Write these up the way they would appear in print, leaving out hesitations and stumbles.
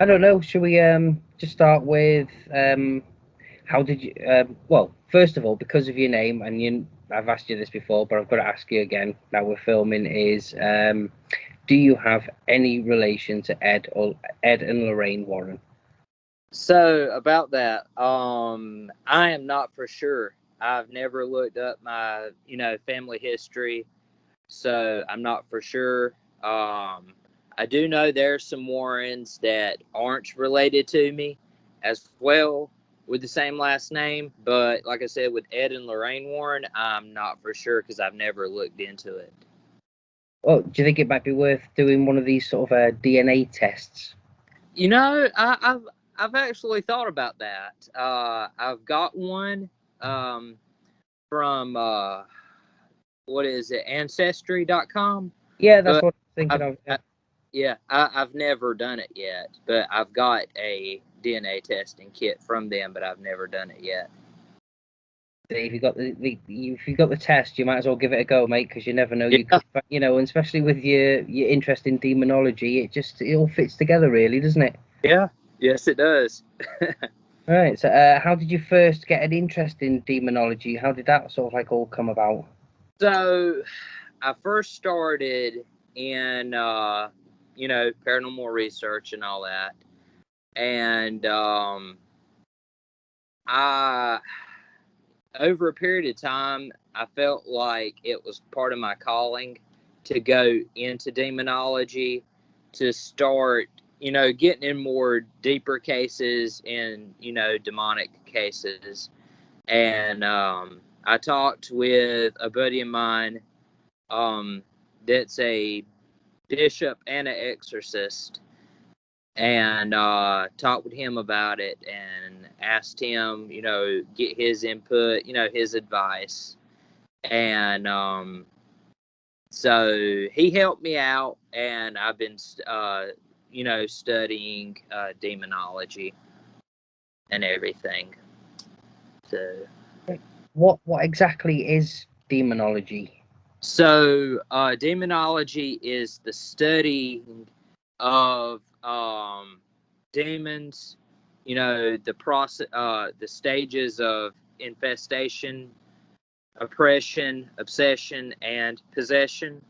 I don't know. Should we just start with how did you well, first of all, because of your name, and I've asked you this before, but I've got to ask you again now we're filming, is do you have any relation to Ed and Lorraine Warren? So about that, I am not for sure. I've never looked up my, family history, so I'm not for sure. I do know there's some Warrens that aren't related to me as well with the same last name, but like I said, with Ed and Lorraine Warren, I'm not for sure because I've never looked into it. Well, do you think it might be worth doing one of these sort of DNA tests? I've actually thought about that. I've got one um, from what is it, Ancestry.com, Yeah, that's but what I'm thinking I've of. Yeah. I, yeah, I've never done it yet. But I've got a DNA testing kit from them, but I've never done it yet. If you got if you got the test, you might as well give it a go, mate, because you never know. You Yeah, could, and especially with your interest in demonology, it all fits together, really, doesn't it? yeah, yes, it does. Right. So, how did you first get an interest in demonology? How did that sort of like all come about? So I first started in paranormal research and all that, and I over a period of time, I felt like it was part of my calling to go into demonology, to start, getting in more deeper cases and, demonic cases. And I talked with a buddy of mine um, that's a bishop and an exorcist, and talked with him about it and asked him, get his input, his advice. And so he helped me out, and I've been, studying demonology and everything. So, What exactly is demonology? demonology is the study of demons. The process, the stages of infestation, oppression, obsession, and possession.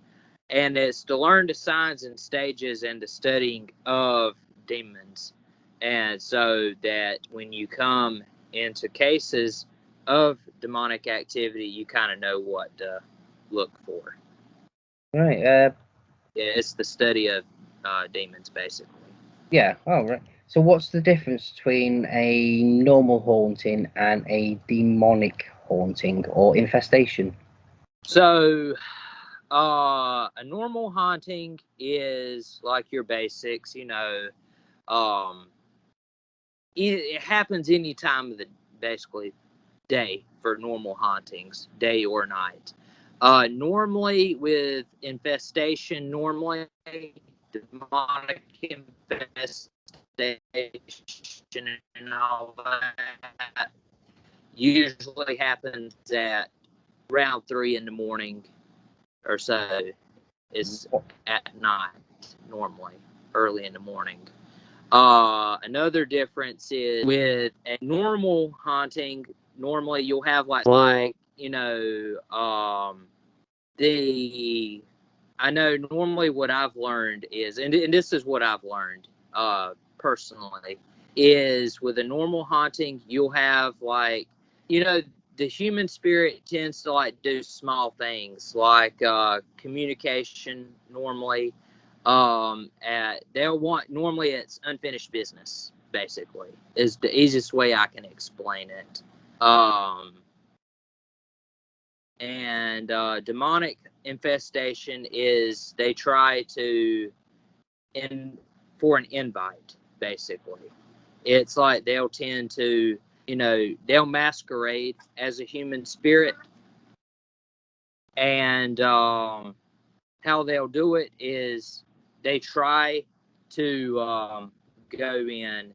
And it's to learn the signs and stages and the studying of demons. And so that when you come into cases of demonic activity, you kind of know what to look for. Right. Yeah, it's the study of demons, basically. Yeah. Oh, right. So, what's the difference between a normal haunting and a demonic haunting or infestation? So, a normal haunting is like your basics, um, it happens any time of the basically day for normal hauntings, day or night. Normally with infestation, normally demonic infestation and all that usually happens at around 3 in the morning or so. Is at night normally, early in the morning. Another difference is with a normal haunting, normally you'll have like the I know normally what I've learned is, and this is what I've learned personally, is with a normal haunting, you'll have like, you know, the human spirit tends to like do small things like communication normally. They'll want, normally it's unfinished business, basically, is the easiest way I can explain it. Um, and demonic infestation is they try to in for an invite, basically. It's like they'll tend to, they'll masquerade as a human spirit, and how they'll do it is they try to go in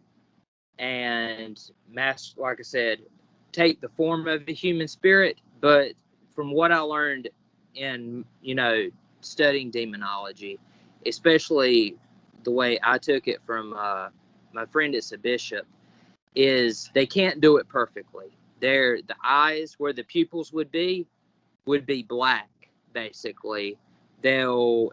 and like I said, take the form of the human spirit. But from what I learned in, studying demonology, especially the way I took it from my friend is a bishop, is they can't do it perfectly. The eyes where the pupils would be black, basically. They'll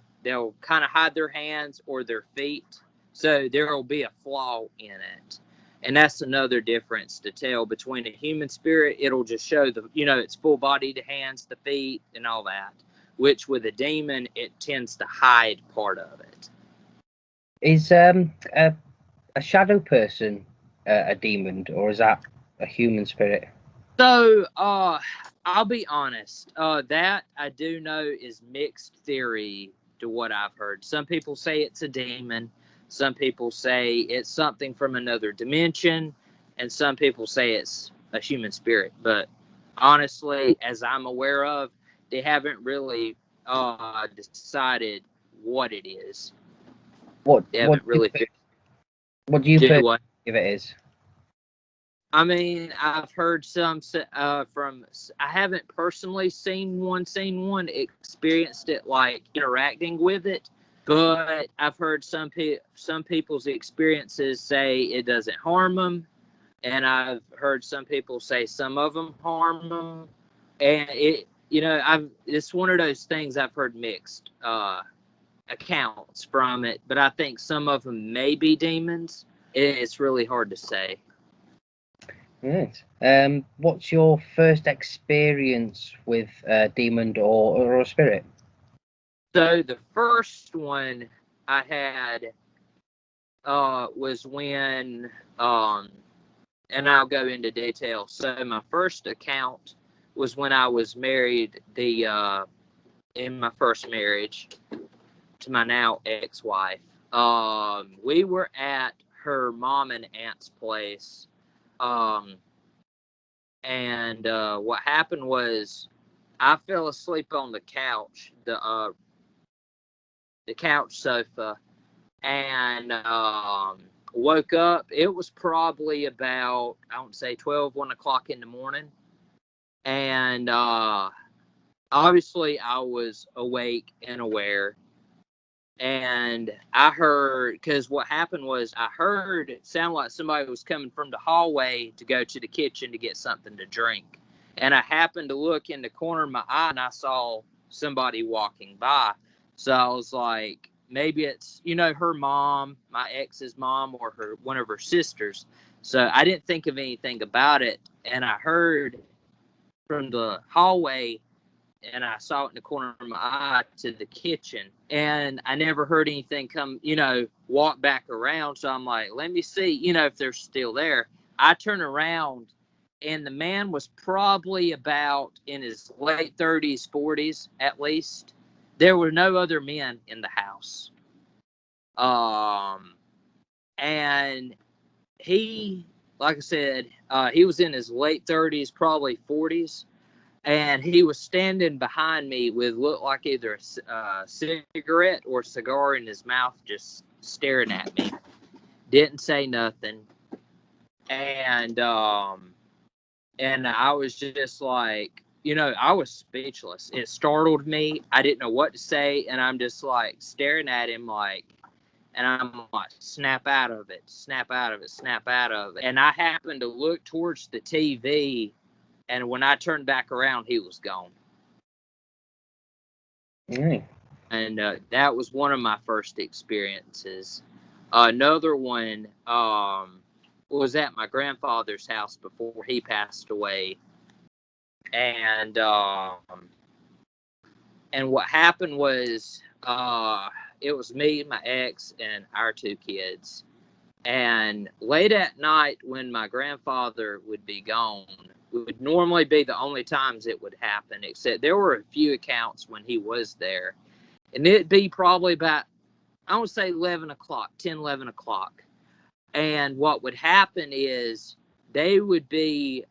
kind of hide their hands or their feet, so there will be a flaw in it. And that's another difference to tell between a human spirit. It'll just show its full body, the hands, the feet, and all that. Which with a demon, it tends to hide part of it. Is a shadow person a demon, or is that a human spirit? So, I'll be honest. That I do know is mixed theory to what I've heard. Some people say it's a demon. Some people say it's something from another dimension, and some people say it's a human spirit. But honestly, as I'm aware of, they haven't really decided what it is. What They what haven't do you, really what do you do think what. if it is? I mean, I've heard some from. I haven't personally seen one, experienced it like interacting with it, but I've heard some people's experiences say it doesn't harm them, and I've heard some people say some of them harm them, and it's one of those things I've heard mixed accounts from it, but I think some of them may be demons. It's really hard to say. Right. What's your first experience with a demon or a spirit? So the first one I had was when, and I'll go into detail. So my first account was when I was married, in my first marriage to my now ex-wife. We were at her mom and aunt's place, um, and what happened was I fell asleep on the couch sofa, and woke up. It was probably about, I would say, 1 o'clock in the morning. And obviously, I was awake and aware. And I heard, because what happened was, I heard it sound like somebody was coming from the hallway to go to the kitchen to get something to drink. And I happened to look in the corner of my eye and I saw somebody walking by. So I was like, maybe it's, her mom, my ex's mom, or one of her sisters. So I didn't think of anything about it. And I heard from the hallway, and I saw it in the corner of my eye, to the kitchen. And I never heard anything come, walk back around. So I'm like, let me see, if they're still there. I turn around, and the man was probably about in his late 30s, 40s at least. There were no other men in the house. And he, like I said, he was in his late 30s, probably 40s, and he was standing behind me with looked like either a cigarette or cigar in his mouth, just staring at me. Didn't say nothing, and I was just like, I was speechless. It startled me. I didn't know what to say, and I'm just like staring at him, like, and I'm like, snap out of it, snap out of it, snap out of it. And I happened to look towards the TV, and when I turned back around, he was gone. Mm. And that was one of my first experiences. Another one was at my grandfather's house before he passed away, and what happened was, it was me, my ex, and our two kids. And late at night, when my grandfather would be gone, would normally be the only times it would happen, except there were a few accounts when he was there. And it'd be probably about, I would say 11 o'clock, 10, 11 o'clock. And what would happen is they would be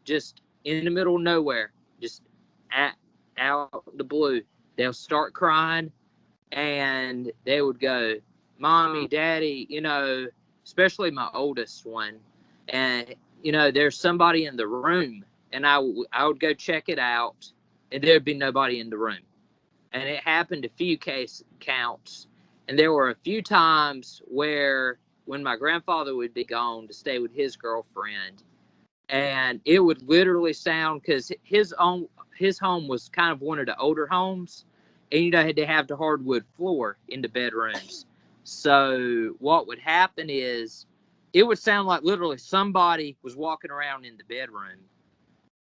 just in the middle of nowhere, just out the blue. They'll start crying, and they would go, Mommy, Daddy, especially my oldest one. And, there's somebody in the room. And I would go check it out, and there'd be nobody in the room. And it happened a few case counts. And there were a few times where when my grandfather would be gone to stay with his girlfriend, and it would literally sound, because his home was kind of one of the older homes, and had to have the hardwood floor in the bedrooms. So what would happen is it would sound like literally somebody was walking around in the bedroom.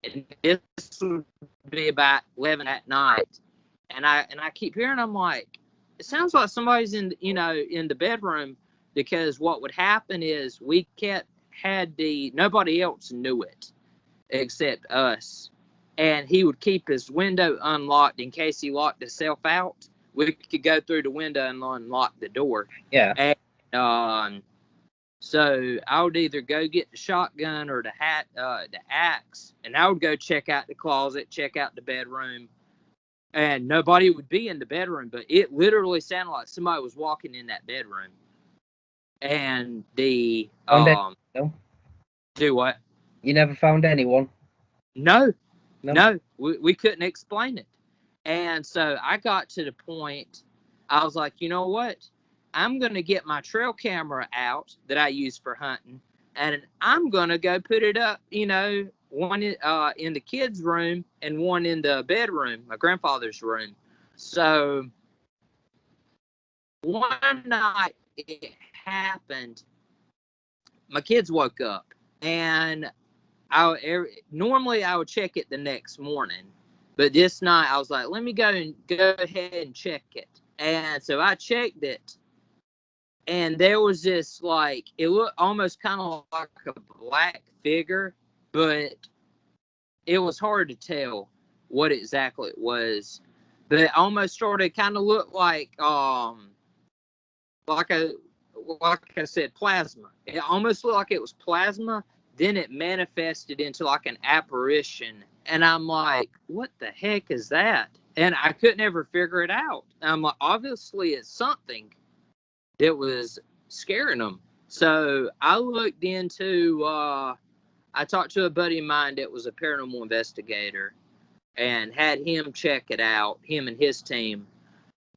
And this would be about 11 at night. And I keep hearing, I'm like, it sounds like somebody's in the bedroom, because what would happen is nobody else knew it except us. And he would keep his window unlocked in case he locked himself out. We could go through the window and unlock the door. Yeah. And so I would either go get the shotgun or the axe, and I would go check out the closet, check out the bedroom, and nobody would be in the bedroom, but it literally sounded like somebody was walking in that bedroom. And the No? do what? You never found anyone? No, we couldn't explain it. And so I got to the point, I was like, you know what? I'm going to get my trail camera out that I use for hunting, and I'm going to go put it up, one in the kids' room and one in the bedroom, my grandfather's room. So one night it happened, my kids woke up, and normally I would check it the next morning, but this night I was like, let me go ahead and check it. And so I checked it, and there was this, like, it looked almost kind of like a black figure, but it was hard to tell what exactly it was. But it almost started kind of look like like a like I said, plasma. It almost looked like it was plasma. Then it manifested into like an apparition, and I'm like, what the heck is that? And I couldn't ever figure it out. I'm like, obviously it's something that was scaring them. So I looked into. I talked to a buddy of mine that was a paranormal investigator, and had him check it out. Him and his team.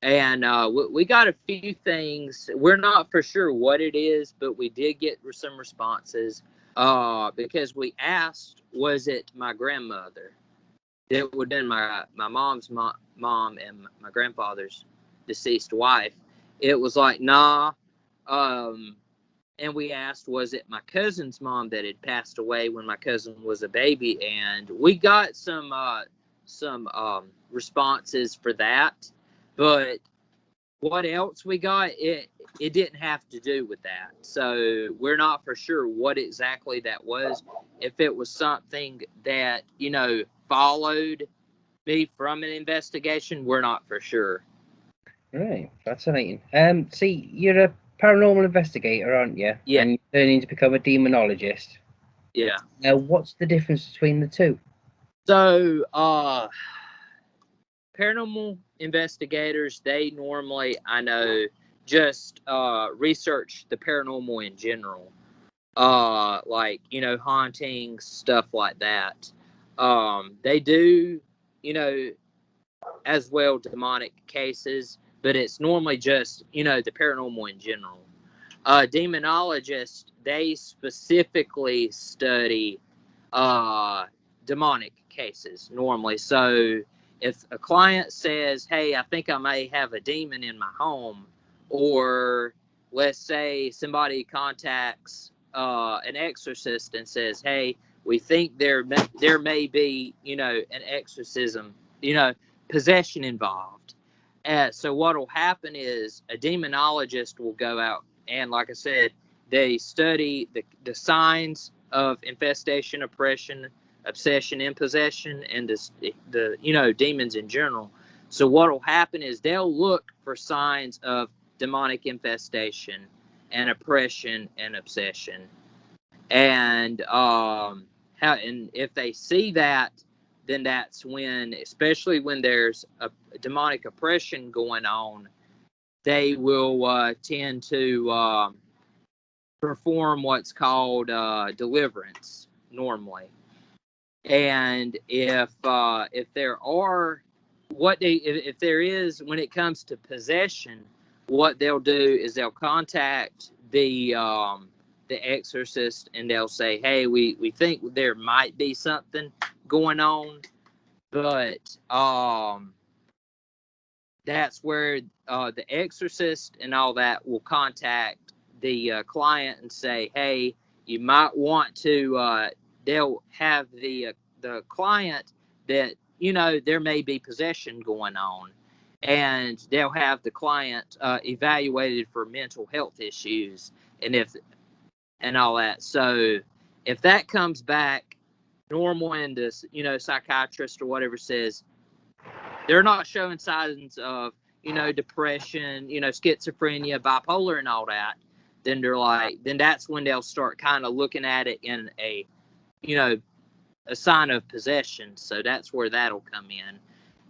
And we got a few things. We're not for sure what it is, but we did get some responses. Because we asked, was it my grandmother? That would have been my mom's mom and my grandfather's deceased wife. It was like, nah. And we asked, was it my cousin's mom that had passed away when my cousin was a baby? And we got some responses for that. But what else we got, it didn't have to do with that. So we're not for sure what exactly that was. If it was something that, followed me from an investigation, we're not for sure. Right, fascinating. See, you're a paranormal investigator, aren't you? Yeah. And you're learning to become a demonologist. Yeah. Now, what's the difference between the two? So, paranormal investigators, they normally, I know, just research the paranormal in general. Like, hauntings, stuff like that. They do, as well, demonic cases, but it's normally just, the paranormal in general. Demonologists, they specifically study demonic cases normally. So if a client says, hey, I think I may have a demon in my home, or let's say somebody contacts an exorcist and says, hey, we think there may be, an exorcism, possession involved. So what will happen is a demonologist will go out, and like I said, they study the signs of infestation, oppression, obsession, impossession, and the demons in general. So what will happen is they'll look for signs of demonic infestation and oppression and obsession. And and if they see that, then that's when, especially when there's a demonic oppression going on, they will tend to perform what's called deliverance normally. And if there are if there is, when it comes to possession, what they'll do is they'll contact the exorcist, and they'll say, hey, we think there might be something going on, but that's where the exorcist and all that will contact the client and say, hey, you might want to, they'll have the client that, there may be possession going on, and they'll have the client evaluated for mental health issues and all that. So if that comes back normal, and this, psychiatrist or whatever says they're not showing signs of, depression, schizophrenia, bipolar, and all that, then then that's when they'll start kind of looking at it in you know, a sign of possession. So that's where that'll come in.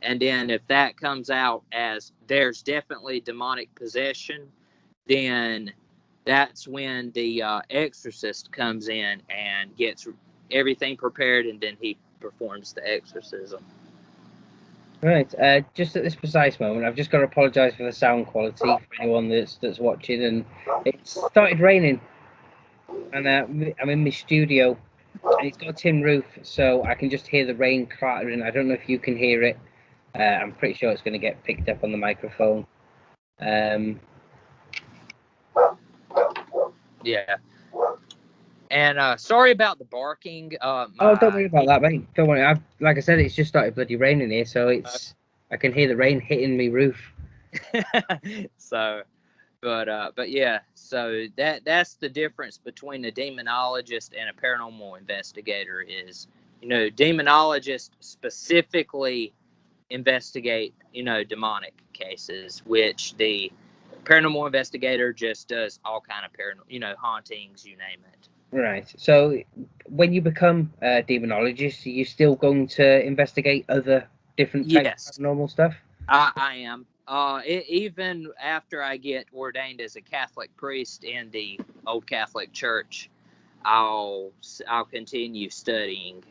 And then if that comes out as there's definitely demonic possession, then that's when the exorcist comes in and gets everything prepared, and then he performs the exorcism. Right. Just at this precise moment, I've just got to apologise for the sound quality for anyone that's watching. And it started raining, and I'm in my studio, and it's got a tin roof, so I can just hear the rain clattering. I don't know if you can hear it. I'm pretty sure it's going to get picked up on the microphone. Yeah. And sorry about the barking. Oh, don't worry about that, mate. Don't worry. Like I said, it's just started bloody raining here, so I can hear the rain hitting my roof. So, but yeah, so that's the difference between a demonologist and a paranormal investigator is, demonologists specifically investigate, demonic cases, which the paranormal investigator just does all kind of paranormal, hauntings, you name it. Right. So when you become a demonologist, are you still going to investigate other different types Yes, of paranormal stuff? I am. Even after I get ordained as a Catholic priest in the Old Catholic Church, I'll continue studying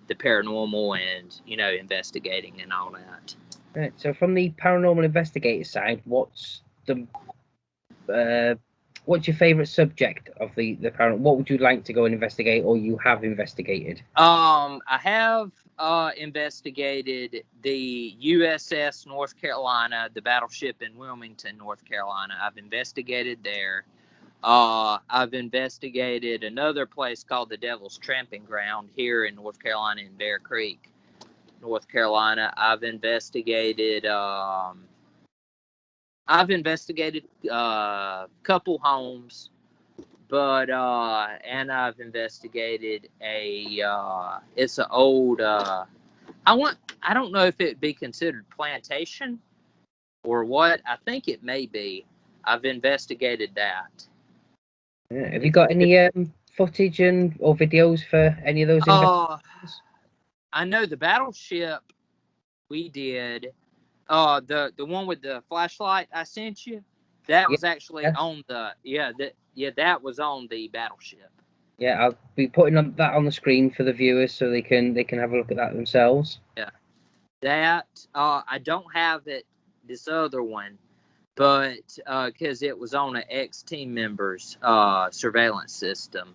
the paranormal and investigating and all that. Right. So from the paranormal investigator side, what's your favorite subject of the paranormal? What would you like to go and investigate, or you have investigated? I have investigated the USS North Carolina, the battleship in Wilmington, North Carolina. I've investigated there. I've investigated another place called the Devil's Tramping Ground here in North Carolina, in Bear Creek, North Carolina. I've investigated a couple homes, but and I've investigated it's an old I don't know if it'd be considered plantation or what. I think it may be. I've investigated that. Yeah. Have you got any footage or videos for any of those investigations? I know the battleship we did. The one with the flashlight I sent you. That Yeah. was actually Yes. on that was on the battleship. Yeah, I'll be putting that on the screen for the viewers so they can have a look at that themselves. Yeah, that I don't have it. This other one, but because it was on an ex-team member's surveillance system.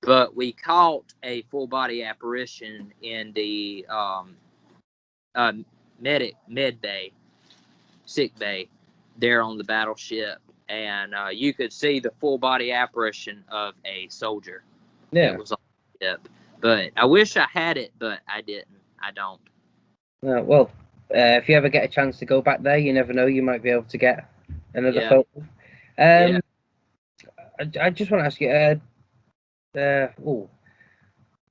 But we caught a full body apparition in the uh, med bay, sick bay, there on the battleship, and you could see the full body apparition of a soldier that Yeah. was on the ship. But I wish I had it, but I didn't. I don't. Well, if you ever get a chance to go back there, you never know, you might be able to get another Yeah. photo. Yeah. I just want to ask you,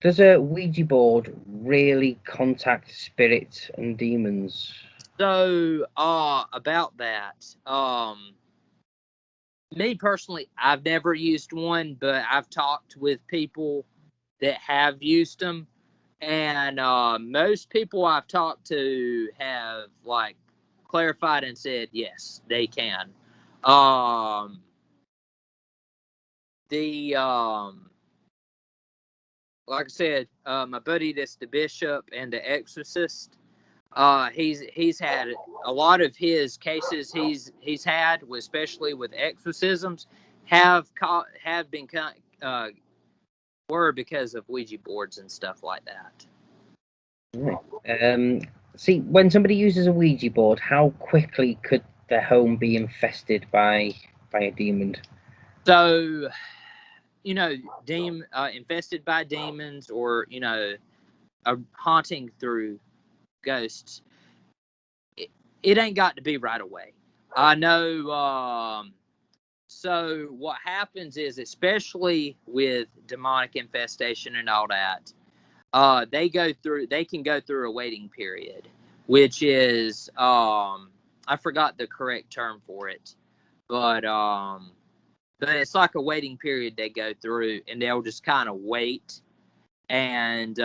does a Ouija board really contact spirits and demons? So, about that, me personally, I've never used one, but I've talked with people that have used them, and most people I've talked to have clarified and said yes, they can. Um, the Like I said, my buddy that's the bishop and the exorcist. He's had a lot of his cases he's had, especially with exorcisms. have been uh, were because of Ouija boards and stuff like that. Right. See, when somebody uses a Ouija board, how quickly could their home be infested by a demon? So, infested by demons, or a haunting through ghosts. It ain't got to be right away. I know. So what happens is, especially with demonic infestation and all that, they can go through a waiting period, which is I forgot the correct term for it, but it's like a waiting period they go through, and they'll just kind of wait, and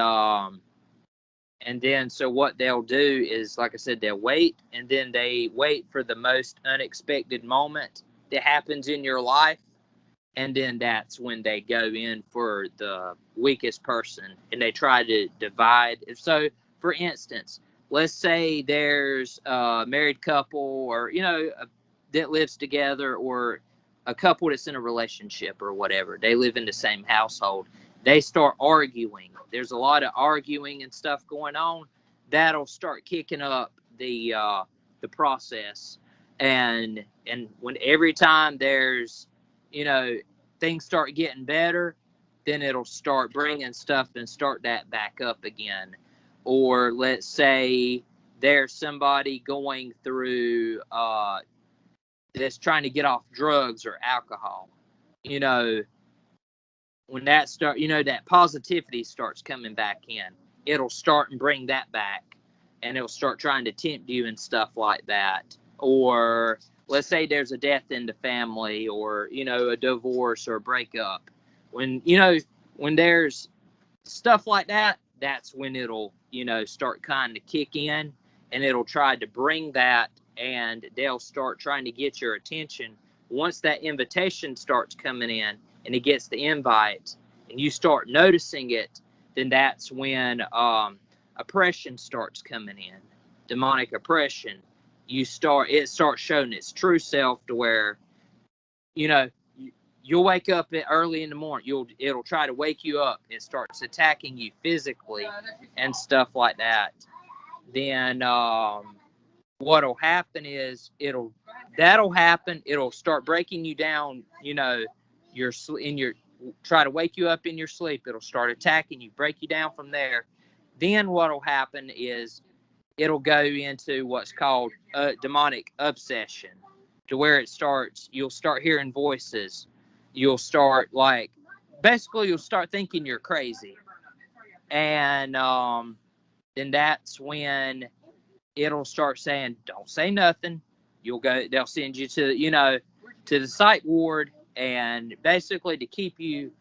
then so what they'll do is, like I said, they'll wait, and then they wait for the most unexpected moment that happens in your life, and then that's when they go in for the weakest person, and they try to divide. So, for instance, let's say there's a married couple, or that lives together, or a couple that's in a relationship or whatever. They live in the same household. They start arguing. There's a lot of arguing and stuff going on. That'll start kicking up the process, and when every time there's you know things start getting better, then it'll start bringing stuff and start that back up again. Or let's say there's somebody going through that's trying to get off drugs or alcohol. You know, when that positivity starts coming back in, it'll start and bring that back, and it'll start trying to tempt you and stuff like that. Or let's say there's a death in the family, or a divorce or a breakup. When there's stuff like that, that's when it'll start kind of kick in, and it'll try to bring that, and they'll start trying to get your attention. Once that invitation starts coming in, and it gets the invite, and you start noticing it, then that's when oppression starts coming in. Demonic oppression. It starts showing its true self, to where you know you'll wake up early in the morning. It'll try to wake you up. It starts attacking you physically and stuff like that. Then what'll happen is that'll happen. It'll start breaking you down. Try to wake you up in your sleep. It'll start attacking you, break you down from there. Then what'll happen is it'll go into what's called demonic obsession, to where you'll start hearing voices. You'll start basically you'll start thinking you're crazy. And then that's when it'll start saying, don't say nothing. They'll send you to the psych ward, and basically to keep you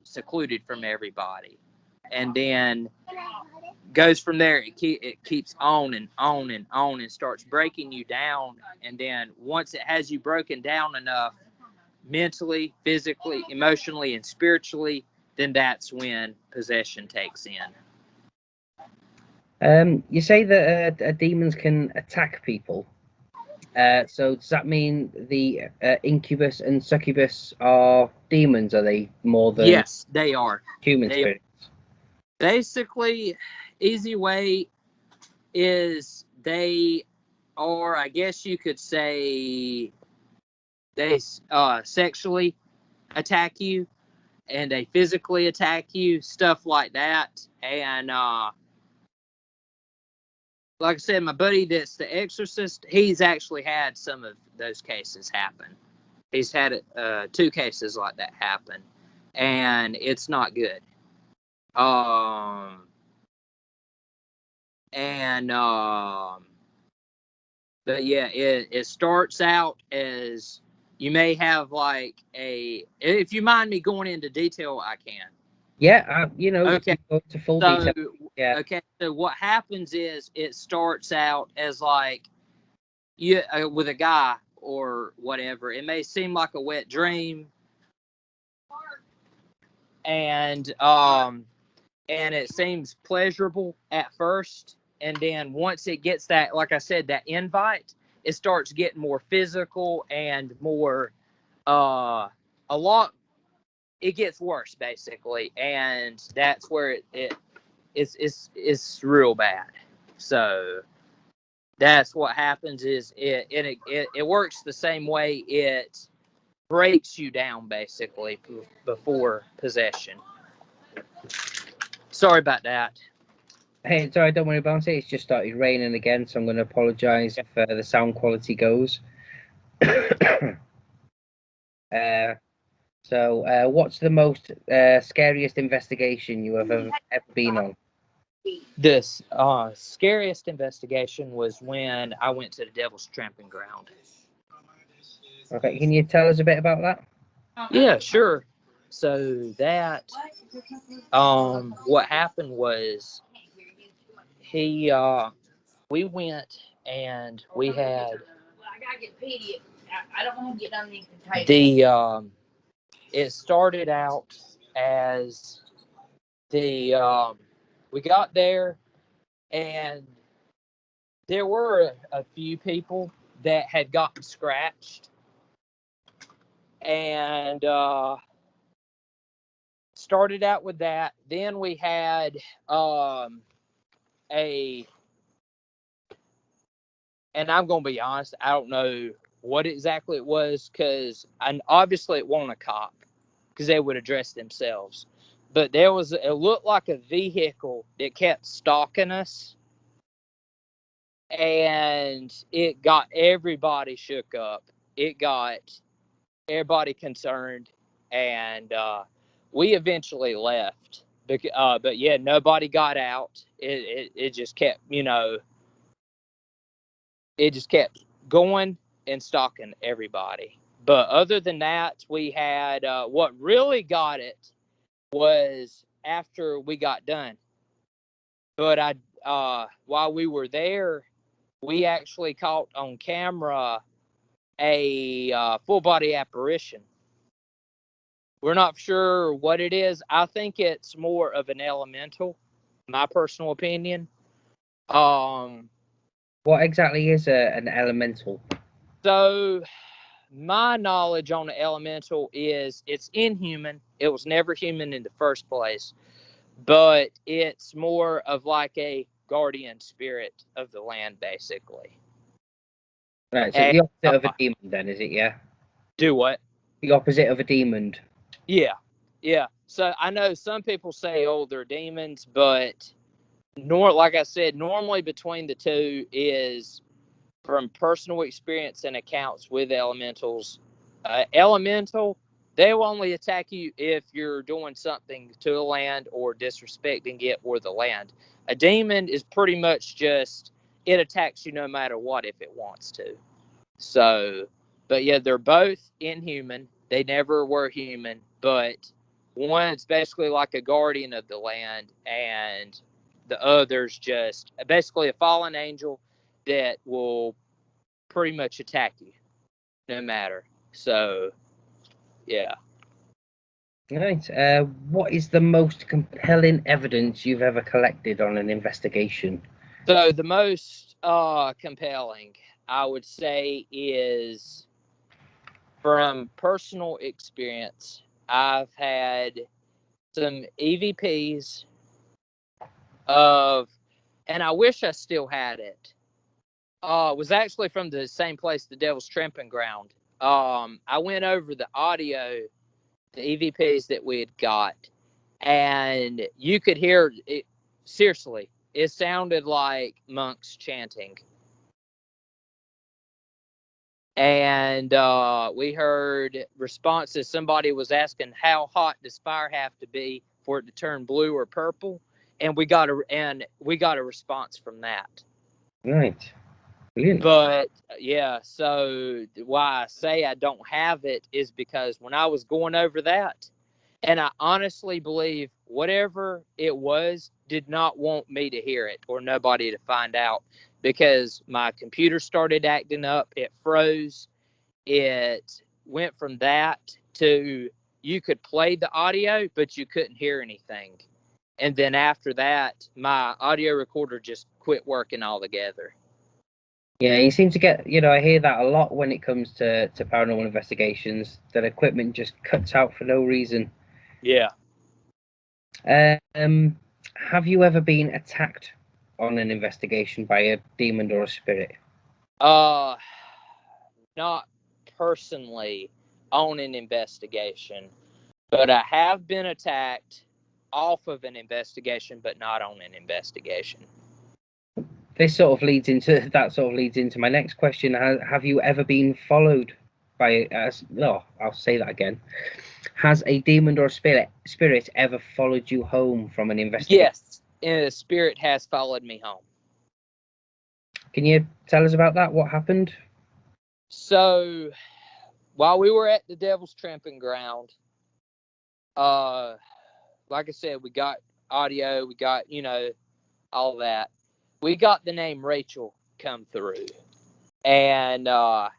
secluded from everybody. And then goes from there. It keeps on and on and on, and starts breaking you down. And then once it has you broken down enough, mentally, physically, emotionally, and spiritually, then that's when possession takes in. You say that demons can attack people. So does that mean the incubus and succubus are demons? Are they more than Yes, they are. human spirits? Basically, easy way is they are, I guess you could say, they sexually attack you, and they physically attack you, stuff like that. And like I said, my buddy that's the exorcist, he's actually had some of those cases happen. He's had 2 cases like that happen, and it's not good. And But yeah, it starts out as, you may have if you mind me going into detail, I can. Yeah, Okay. go to full So, detail. Yeah. okay. So what happens is, it starts out as with a guy or whatever. It may seem like a wet dream, and it seems pleasurable at first, and then once it gets that, like I said, that invite, it starts getting more physical and more a lot. It gets worse basically, and that's where it's real bad. So that's what happens is it works the same way. It breaks you down basically before possession. Sorry about that. Hey, sorry, don't worry about it. It's just started raining again, so I'm going to apologize if the sound quality goes. uh, what's the most scariest investigation you have ever been on? This scariest investigation was when I went to the Devil's Tramping Ground. Okay, can you tell us a bit about that? Yeah, sure. So that what happened was he we went and we had the it started out as the we got there and there were a few people that had gotten scratched and started out with that. Then we had a and I'm gonna be honest, I don't know what exactly it was because and obviously it wasn't a cop because they would address themselves. But it looked like a vehicle that kept stalking us, and it got everybody shook up. It got everybody concerned, and we eventually left. But yeah, nobody got out. It just kept, it just kept going and stalking everybody. But other than that, we had what really got it was after we got done. But while we were there, we actually caught on camera a full body apparition. We're not sure what it is. I think it's more of an elemental, my personal opinion. Um, What exactly is an elemental? so my knowledge on the elemental is it's inhuman. It was never human in the first place, but it's more of like a guardian spirit of the land, basically. Right, so And the opposite of a demon, then, is it? Yeah, do what? the opposite of a demon. Yeah, yeah. So I know some people say, "Oh, they're demons," but like I said, normally between the two is from personal experience and accounts with elementals. Elemental, they will only attack you if you're doing something to the land or disrespecting it or the land. A demon is pretty much just it attacks you no matter what if it wants to. So, but yeah, they're both inhuman. They never were human, but one's basically like a guardian of the land, and the other's just basically a fallen angel that will pretty much attack you no matter. So, yeah. Right. What is the most compelling evidence you've ever collected on an investigation? So, the most compelling, I would say, is from personal experience. I've had some EVPs of, and I wish I still had it. Was actually from the same place, the Devil's Tramping Ground. I went over the audio, the EVPs that we had got, and you could hear it. Seriously, it sounded like monks chanting. And we heard responses. Somebody was asking, "How hot does fire have to be for it to turn blue or purple?" And we got a response from that. Right. Brilliant. But yeah, so why I say I don't have it is because when I was going over that, and I honestly believe whatever it was did not want me to hear it or nobody to find out because my computer started acting up. It froze. It went from that to you could play the audio, but you couldn't hear anything. And then after that, my audio recorder just quit working altogether. Yeah, you seem to get, I hear that a lot when it comes to paranormal investigations, that equipment just cuts out for no reason. Yeah. Um, have you ever been attacked on an investigation by a demon or a spirit? Uh, Not personally on an investigation, but I have been attacked off of an investigation, but not on an investigation. This sort of leads into that sort of leads into my next question. Have you ever been followed by no, I'll say that again. Has a demon or a spirit ever followed you home from an investigation? Yes, and the spirit has followed me home. Can you tell us about that? What happened? So while we were at the Devil's Tramping Ground, uh, like I said, we got audio, we got all that. We got the name Rachel come through. And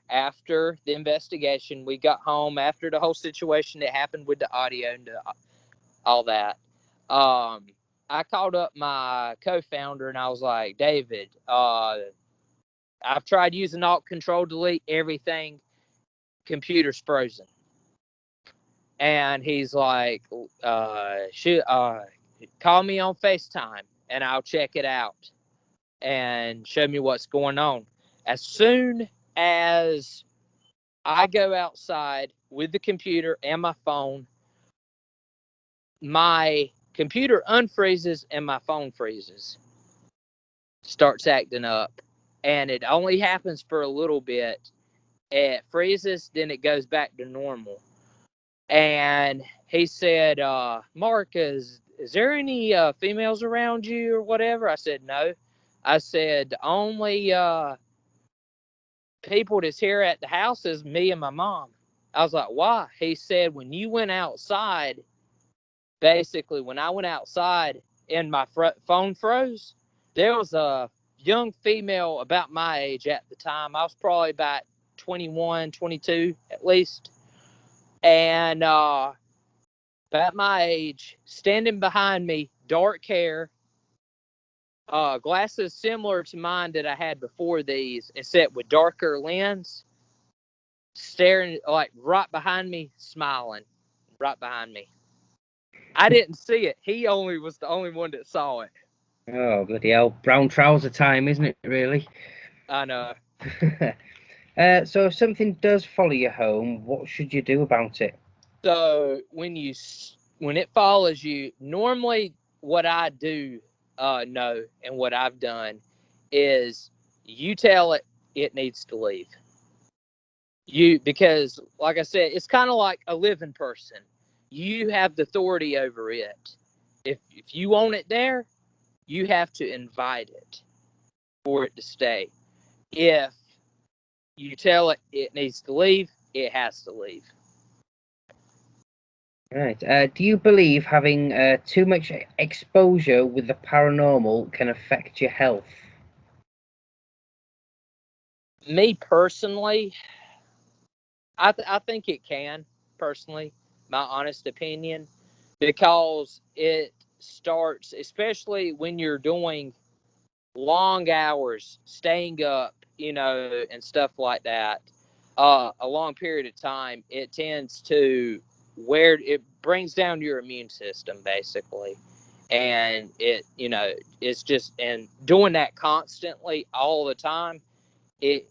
after the investigation, we got home after the whole situation that happened with the audio and all that. Um, I called up my co-founder and I was like, David, I've tried using Alt Control Delete everything. Computer's frozen. And he's like, call me on FaceTime and I'll check it out and show me what's going on. As soon as I go outside with the computer and my phone, my computer unfreezes and my phone freezes, starts acting up. And it only happens for a little bit. It freezes, then it goes back to normal. And he said, Mark, is there any females around you or whatever? I said, no. I said, the only people that's here at the house is me and my mom. I was like, why? He said, when you went outside, basically, when I went outside and my phone froze, there was a young female about my age at the time. I was probably about 21, 22 at least. And about my age, standing behind me, dark hair, glasses similar to mine that I had before these, except with darker lens, staring like right behind me, smiling right behind me. I didn't see it. He only was the only one that saw it. Oh, bloody hell. Brown trouser time, isn't it, really? I know. So if something does follow you home, what should you do about it? So when it follows you, normally what I do know and what I've done is you tell it it needs to leave. Because like I said, it's kind of like a living person. You have the authority over it. If you want it there, you have to invite it for it to stay. If you tell it it needs to leave, it has to leave. Right. Do you believe having too much exposure with the paranormal can affect your health? Me personally, I think it can, personally, my honest opinion, because it starts, especially when you're doing long hours, staying up, and stuff like that, a long period of time, it tends to where it brings down your immune system, basically. And it's just, and doing that constantly all the time, it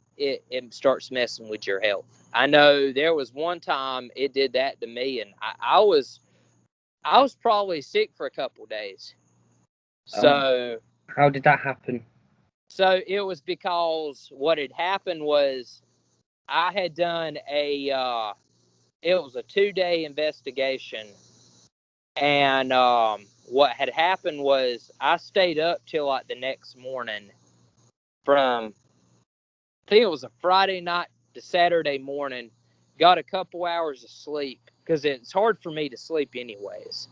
starts messing with your health. I know there was one time it did that to me, and I was probably sick for a couple of days. Um, So how did that happen? so it was because what had happened was I had done it was a 2-day investigation, and what had happened was I stayed up till like the next morning from, I think it was a Friday night to Saturday morning. Got a couple hours of sleep because it's hard for me to sleep anyways.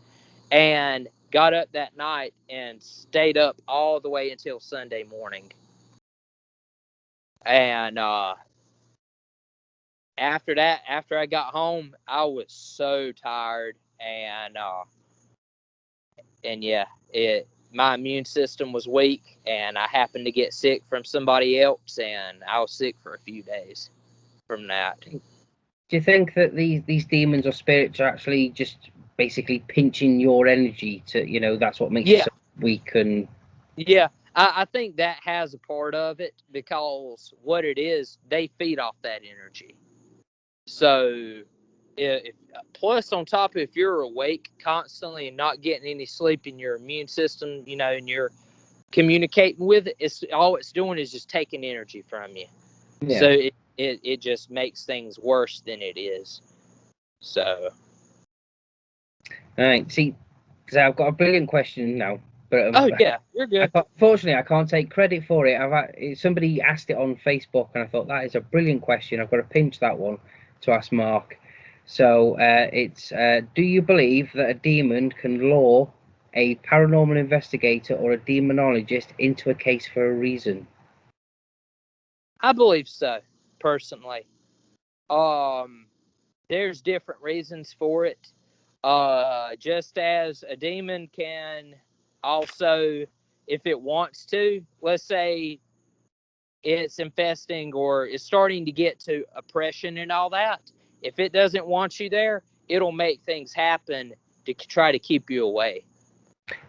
And got up that night and stayed up all the way until Sunday morning. And after that, after I got home, I was so tired, and yeah, it my immune system was weak, and I happened to get sick from somebody else, and I was sick for a few days from that. Do you think that these demons or spirits are actually just basically pinching your energy to, that's what makes you Yeah, so weak? And yeah. I think that has a part of it, because what it is, they feed off that energy. So, plus on top of, if you're awake constantly and not getting any sleep in your immune system, and you're communicating with it, it's all it's doing is just taking energy from you. So yeah. it just makes things worse than it is. So, All right. See, because I've got a brilliant question now, but oh yeah, you're good. fortunately, I can't take credit for it. Somebody asked it on Facebook, and I thought that is a brilliant question. I've got to pinch that one to ask Mark. So it's do you believe that a demon can lure a paranormal investigator or a demonologist into a case for a reason? I believe so, personally. Um, there's different reasons for it. Just as a demon can also, if it wants to, let's say it's infesting or is starting to get to oppression and all that, if it doesn't want you there, it'll make things happen to try to keep you away.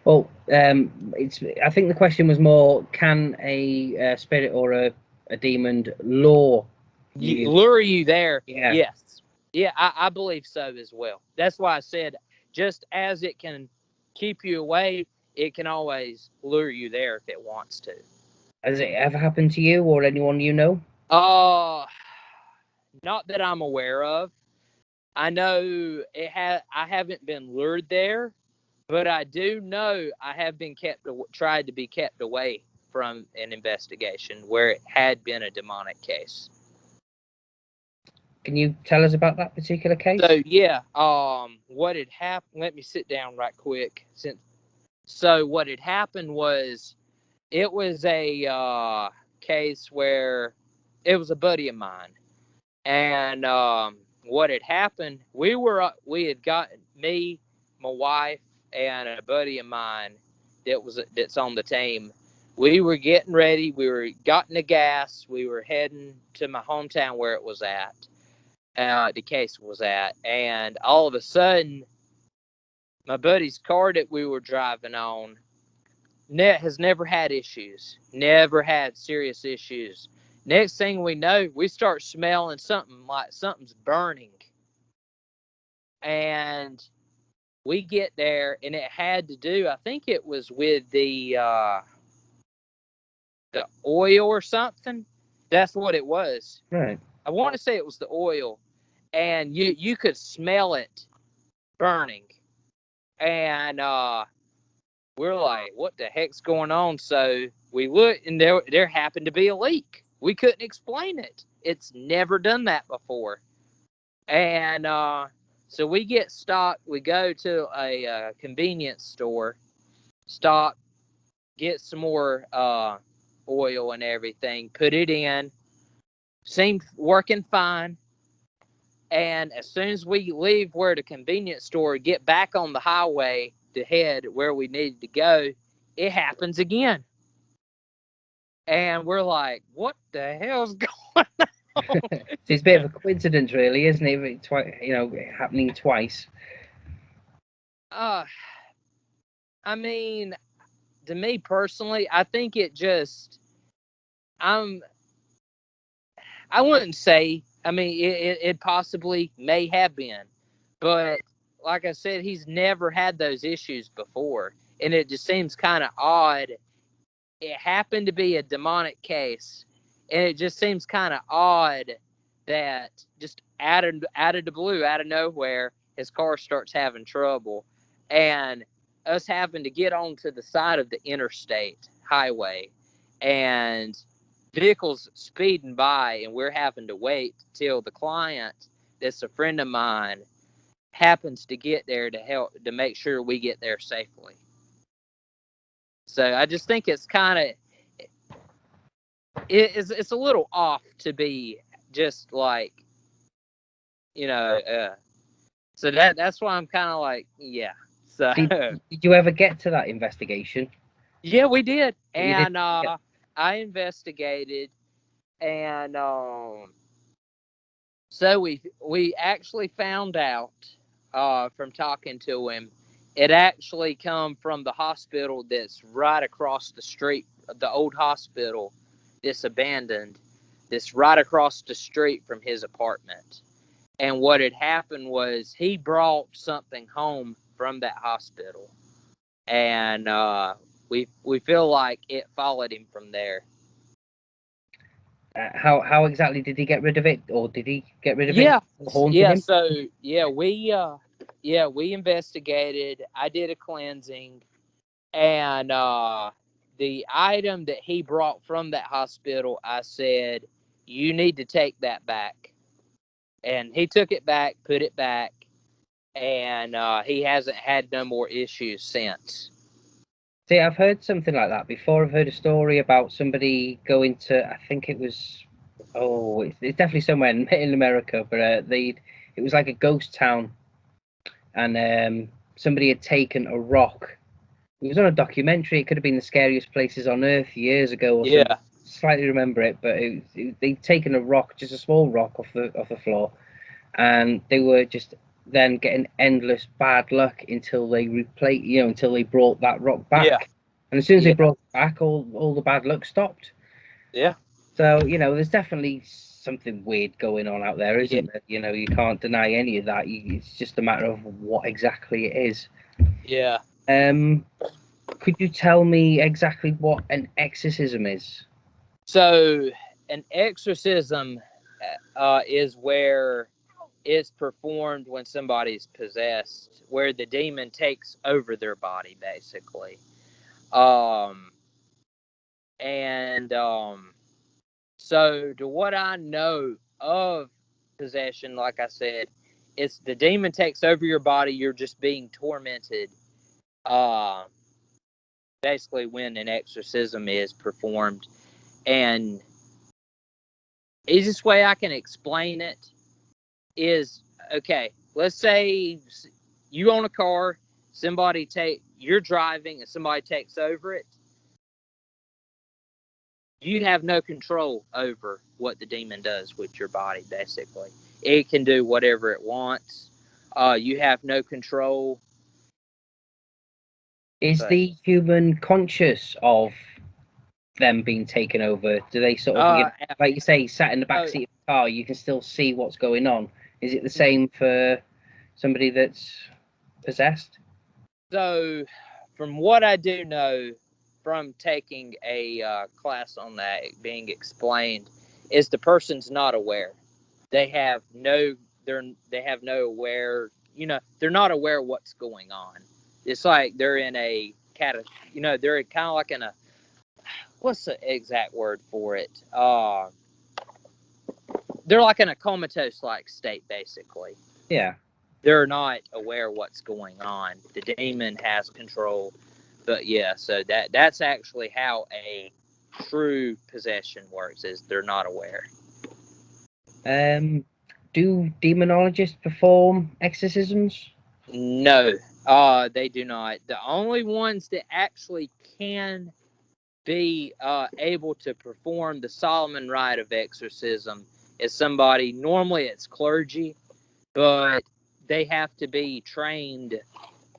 Well, it's. I think the question was more: can a spirit or a demon lure you? Lure you there, Yeah. yes. Yeah, I believe so as well. That's why I said, just as it can keep you away, it can always lure you there if it wants to. Has it ever happened to you or anyone you know? Uh, not that I'm aware of. I know I haven't been lured there, but I do know I have been tried to be kept away from an investigation where it had been a demonic case. Can you tell us about that particular case? So yeah, what had happened? Let me sit down right quick. So what had happened was, it was a case where it was a buddy of mine, and what had happened? We had got me, my wife, and a buddy of mine that's on the team. We were getting ready. We were gotten the gas. We were heading to my hometown where it was at. The case was at, and all of a sudden, my buddy's car that we were driving on has never had issues, never had serious issues. Next thing we know, we start smelling something like something's burning, and we get there, and it had to do. I think it was with the oil or something. That's what it was. Right. I want to say it was the oil, and you could smell it burning, and we're like, what the heck's going on? So we looked, and there happened to be a leak. We couldn't explain it. It's never done that before. And so we get stopped. We go to a convenience store, stop, get some more oil and everything, put it in. Seemed working fine. And as soon as we leave where the convenience store, get back on the highway to head where we needed to go, it happens again. And we're like, what the hell's going on? So it's a bit of a coincidence, really, isn't it? Happening twice. uh, I mean, to me personally, I think it just, I'm, I wouldn't say, I mean, it possibly may have been, but like I said, he's never had those issues before. And it just seems kind of odd. It happened to be a demonic case, and it just seems kind of odd that just out of the blue, out of nowhere, his car starts having trouble, and us having to get onto the side of the interstate highway, and vehicles speeding by, and we're having to wait till the client, that's a friend of mine, happens to get there to help to make sure we get there safely. So I just think it's kind of, it's a little off to be just like, you know so that's why I'm kind of like, yeah. So Did you ever get to that investigation? Yeah, we did, You did. and I investigated, and so we actually found out from talking to him, it actually come from the hospital that's right across the street, the old hospital, this abandoned, this right across the street from his apartment. And what had happened was he brought something home from that hospital, and we feel like it followed him from there. How exactly did he get rid of it, or did he get rid of it Yeah, haunting yeah. him? So we investigated. I did a cleansing, and the item that he brought from that hospital, I said, you need to take that back, and he took it back, put it back, and he hasn't had no more issues since. See, I've heard something like that before. I've heard a story about somebody going to, I think it was, oh, it's definitely somewhere in America, but it was like a ghost town, and somebody had taken a rock. It was on a documentary. It could have been the scariest places on earth years ago or something. Yeah, Slightly remember it, but they'd taken a rock, just a small rock off the floor, and they were just then getting endless bad luck until they until they brought that rock yeah, back. And as soon as they yeah, brought it back, all the bad luck stopped. yeah, So, there's definitely something weird going on out there, yeah, isn't there? You can't deny any of that. It's just a matter of what exactly it is. yeah. Um, could you tell me exactly what an exorcism is? So an exorcism is where it's performed when somebody's possessed, where the demon takes over their body, basically. Um, and so, to what I know of possession, like I said, it's the demon takes over your body. You're just being tormented. Uh, basically, when an exorcism is performed, and easiest way I can explain it is okay. Let's say you own a car, you're driving, and somebody takes over it. You have no control over what the demon does with your body. Basically, it can do whatever it wants. You have no control. Is But the human conscious of them being taken over? Do they sort of, uh, like you say, sat in the back so, seat of the car, you can still see what's going on? Is it the same for somebody that's possessed? so, from what I do know, from taking a class on that being explained, is the person's not aware. They have no they have no aware, they're not aware of what's going on. It's like they're in a they're kind of like in a, what's the exact word for it, they're like in a comatose like state, basically. Yeah. They're not aware of what's going on. The demon has control. But yeah, so that's actually how a true possession works, is they're not aware. Do demonologists perform exorcisms? No, they do not. The only ones that actually can be able to perform the Solomon rite of exorcism is somebody, normally it's clergy, but they have to be trained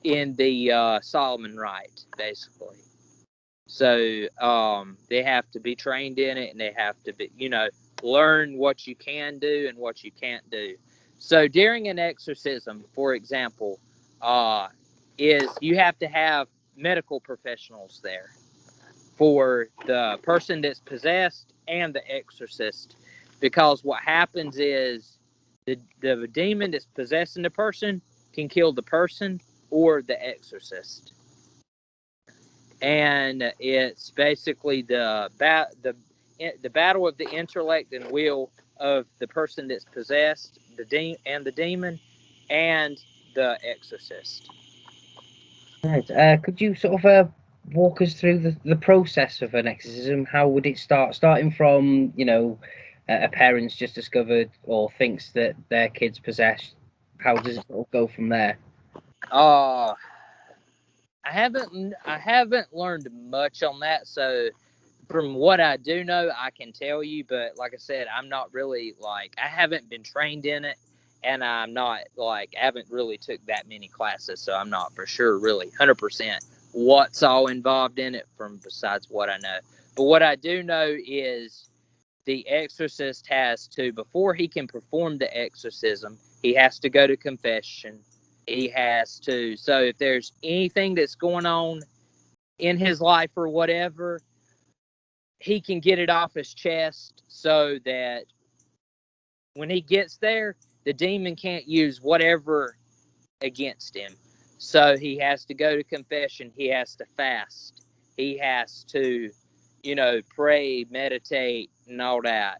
in the Solomon rite, basically. So they have to be trained in it, and they have to be, learn what you can do and what you can't do. So during an exorcism, for example, uh, is you have to have medical professionals there for the person that's possessed and the exorcist, because what happens is the demon that's possessing the person can kill the person or the exorcist, and it's basically the battle of the intellect and will of the person that's possessed, the demon, and the exorcist. Right. Could you sort of walk us through the process of an exorcism? How would it start? Starting from, a parent's just discovered or thinks that their kid's possessed. How does it sort of go from there? Uh I haven't learned much on that. So from what I do know, I can tell you. But like I said, I'm not really like I haven't been trained in it, and I'm not like I haven't really took that many classes, so I'm not for sure really 100% what's all involved in it from besides what I know. But what I do know is the exorcist has to, before he can perform the exorcism, he has to go to confession. He has to, so if there's anything that's going on in his life or whatever, he can get it off his chest so that when he gets there, the demon can't use whatever against him. So he has to go to confession. He has to fast. He has to, pray, meditate, and all that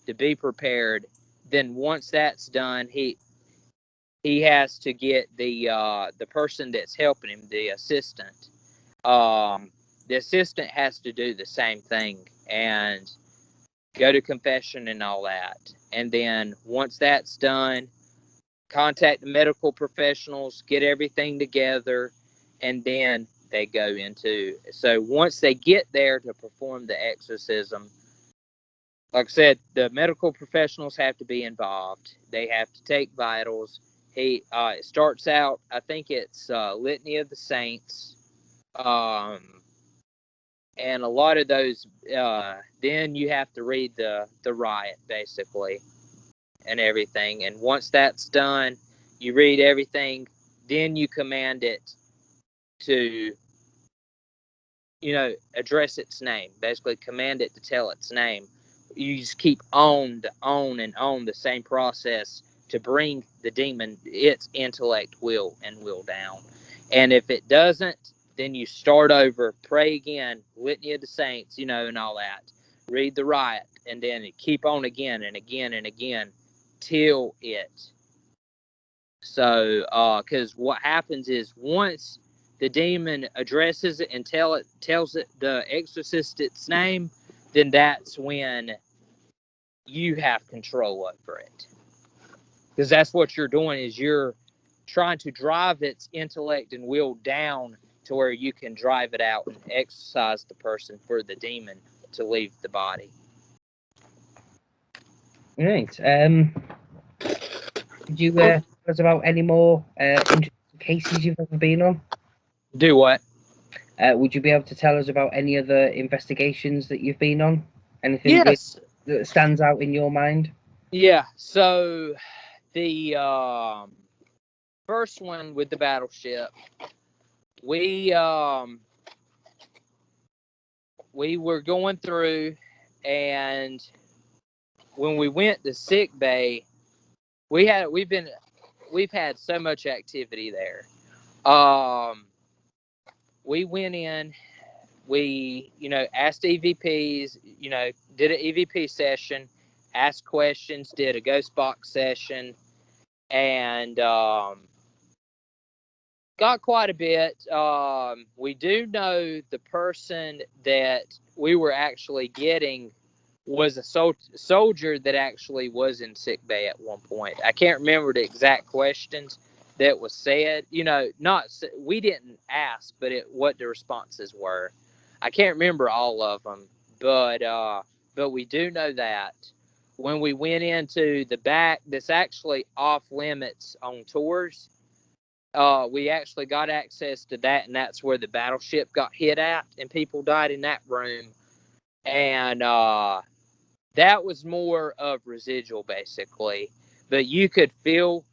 to be prepared. Then once that's done, he has to get the person that's helping him, the assistant. Um, the assistant has to do the same thing and go to confession and all that. And then once that's done, contact the medical professionals, get everything together, and then they go into. So once they get there to perform the exorcism, like I said, the medical professionals have to be involved. They have to take vitals. It starts out, I think it's Litany of the Saints, and a lot of those. Then you have to read the riot basically and everything. And once that's done, you read everything. Then you command it to address its name. Basically, command it to tell its name. You just keep on the same process to bring the demon its intellect, will, and will down. And if it doesn't, then you start over, pray again, litany of the saints, and all that. Read the riot, and then keep on again and again and again till it. So, because what happens is once the demon addresses it and tells it the exorcist its name, then that's when you have control over it. Because that's what you're doing is you're trying to drive its intellect and will down to where you can drive it out and exorcise the person for the demon to leave the body. Right. Could you tell us about any more interesting cases you've ever been on? Do what? Would you be able to tell us about any other investigations that you've been on? Anything Yes. that stands out in your mind? Yeah. So the first one with the battleship, we we were going through, and when we went to sick bay, we've had so much activity there. We went in, we asked EVPs, did an EVP session, asked questions, did a ghost box session, and got quite a bit. We do know the person that we were actually getting was a soldier that actually was in sick bay at one point. I can't remember the exact questions that was said. Not we didn't ask, but what the responses were. I can't remember all of them, but we do know that when we went into the back, that's actually off limits on tours. We actually got access to that, and that's where the battleship got hit at, and people died in that room. And that was more of residual, basically. But you could feel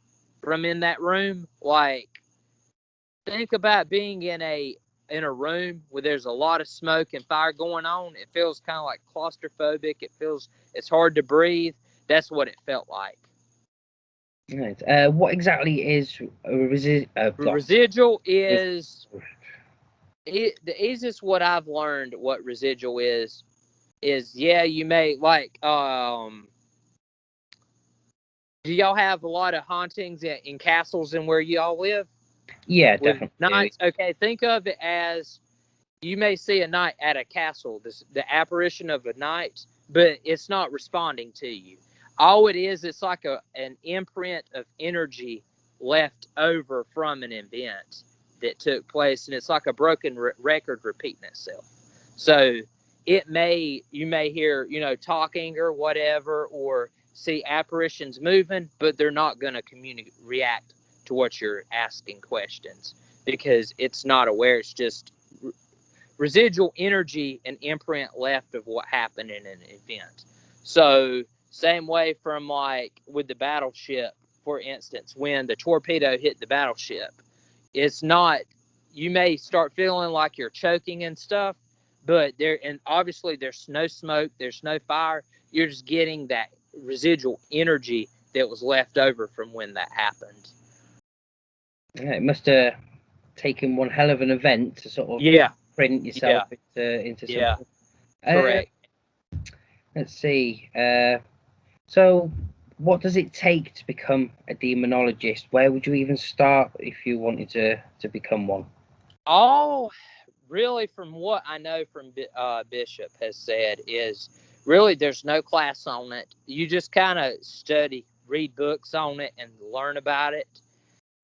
from in that room, like, think about being in a room where there's a lot of smoke and fire going on. It feels kind of like claustrophobic. It's hard to breathe. That's what it felt like. Right. What exactly is Residual is the easiest what I've learned. What residual is yeah, you may like do y'all have a lot of hauntings in castles and where y'all live Yeah, with definitely. nights? Okay, think of it as you may see a night at a castle, the apparition of a night, but it's not responding to you. All it is, it's like an imprint of energy left over from an event. that took place, and it's like a broken record repeating itself. So you may hear, talking or whatever, or see apparitions moving, but they're not going to react to what you're asking questions because it's not aware. It's just residual energy and imprint left of what happened in an event. So same way from like with the battleship, for instance, when the torpedo hit the battleship, it's not, you may start feeling like you're choking and stuff, but and obviously there's no smoke, there's no fire. You're just getting that residual energy that was left over from when that happened. Yeah, it must have taken one hell of an event to sort of print yourself into something. Yeah, correct. Let's see. So what does it take to become a demonologist? Where would you even start if you wanted to become one? Oh, really, from what I know from Bishop has said, is really there's no class on it. You just kind of study, read books on it, and learn about it,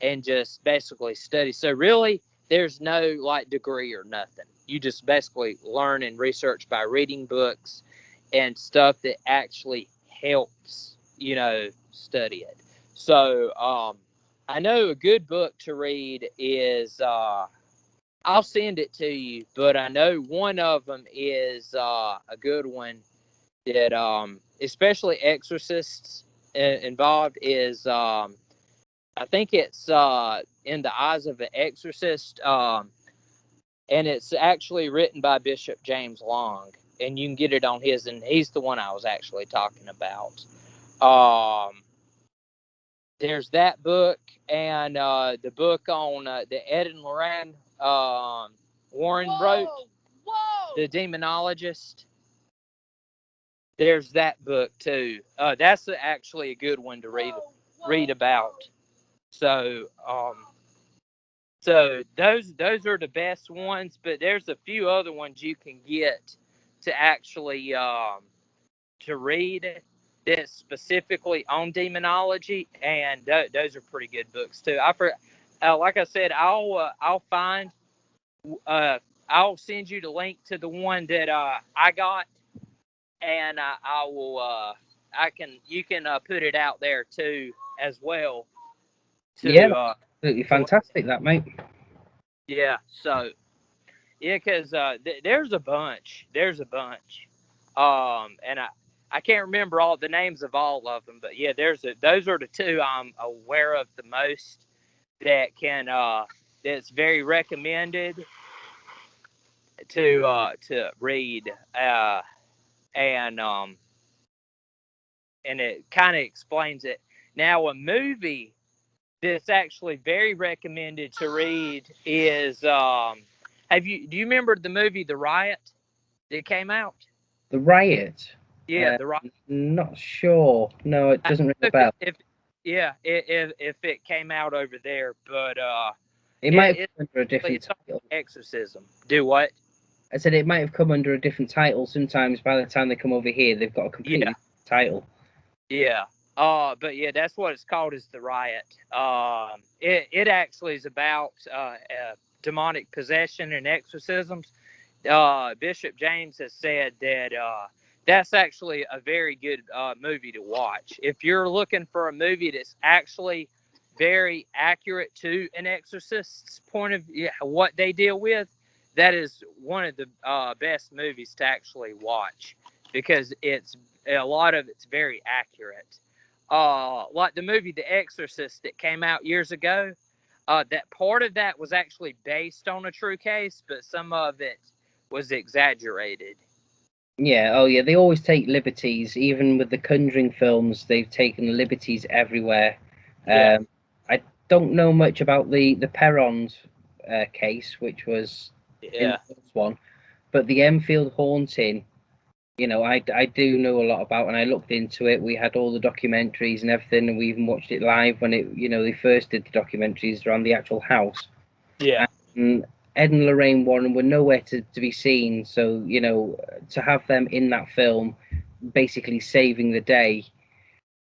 and just basically study. So really, there's no like degree or nothing. You just basically learn and research by reading books and stuff that actually helps, study it. So I know a good book to read is I'll send it to you, but I know one of them is a good one that especially exorcists involved is I think it's In the Eyes of an Exorcist, and it's actually written by Bishop James Long, and you can get it on his, and he's the one I was actually talking about. There's that book, and the book on the Ed and Lorraine Warren wrote, The Demonologist. There's that book too. That's actually a good one to read about. So so those are the best ones, but there's a few other ones you can get to actually to read that's specifically on demonology, and those are pretty good books too. Like I said, I'll find I'll send you the link to the one that I got, and I will you can put it out there too as well. Absolutely fantastic, that, mate. Yeah. So yeah, because there's a bunch. And I can't remember all the names of all of them, but yeah, those are the two I'm aware of the most that can that's very recommended to read, and it kind of explains it. Now, a movie that's actually very recommended to read is do you remember the movie The Riot that came out? The Riot? Yeah, The Riot. Not sure. No, it doesn't ring a bell. If it came out over there, but it might have come under a different title. Exorcism. Do what? I said it might have come under a different title. Sometimes by the time they come over here, they've got a completely different title. Yeah. But yeah, that's what it's called, is The Riot. It actually is about demonic possession and exorcisms. Bishop James has said that that's actually a very good movie to watch. If you're looking for a movie that's actually very accurate to an exorcist's point of view, what they deal with, that is one of the best movies to actually watch, because a lot of it's very accurate. Like the movie The Exorcist that came out years ago, that part of that was actually based on a true case, but some of it was exaggerated. Yeah, oh yeah, they always take liberties. Even with the Conjuring films, they've taken liberties everywhere. Yeah. I don't know much about the Perrons case, which was in the first one, but the Enfield haunting, I do know a lot about, and I looked into it. We had all the documentaries and everything, and we even watched it live when they first did the documentaries around the actual house. Yeah. And Ed and Lorraine Warren were nowhere to be seen, so to have them in that film, basically saving the day.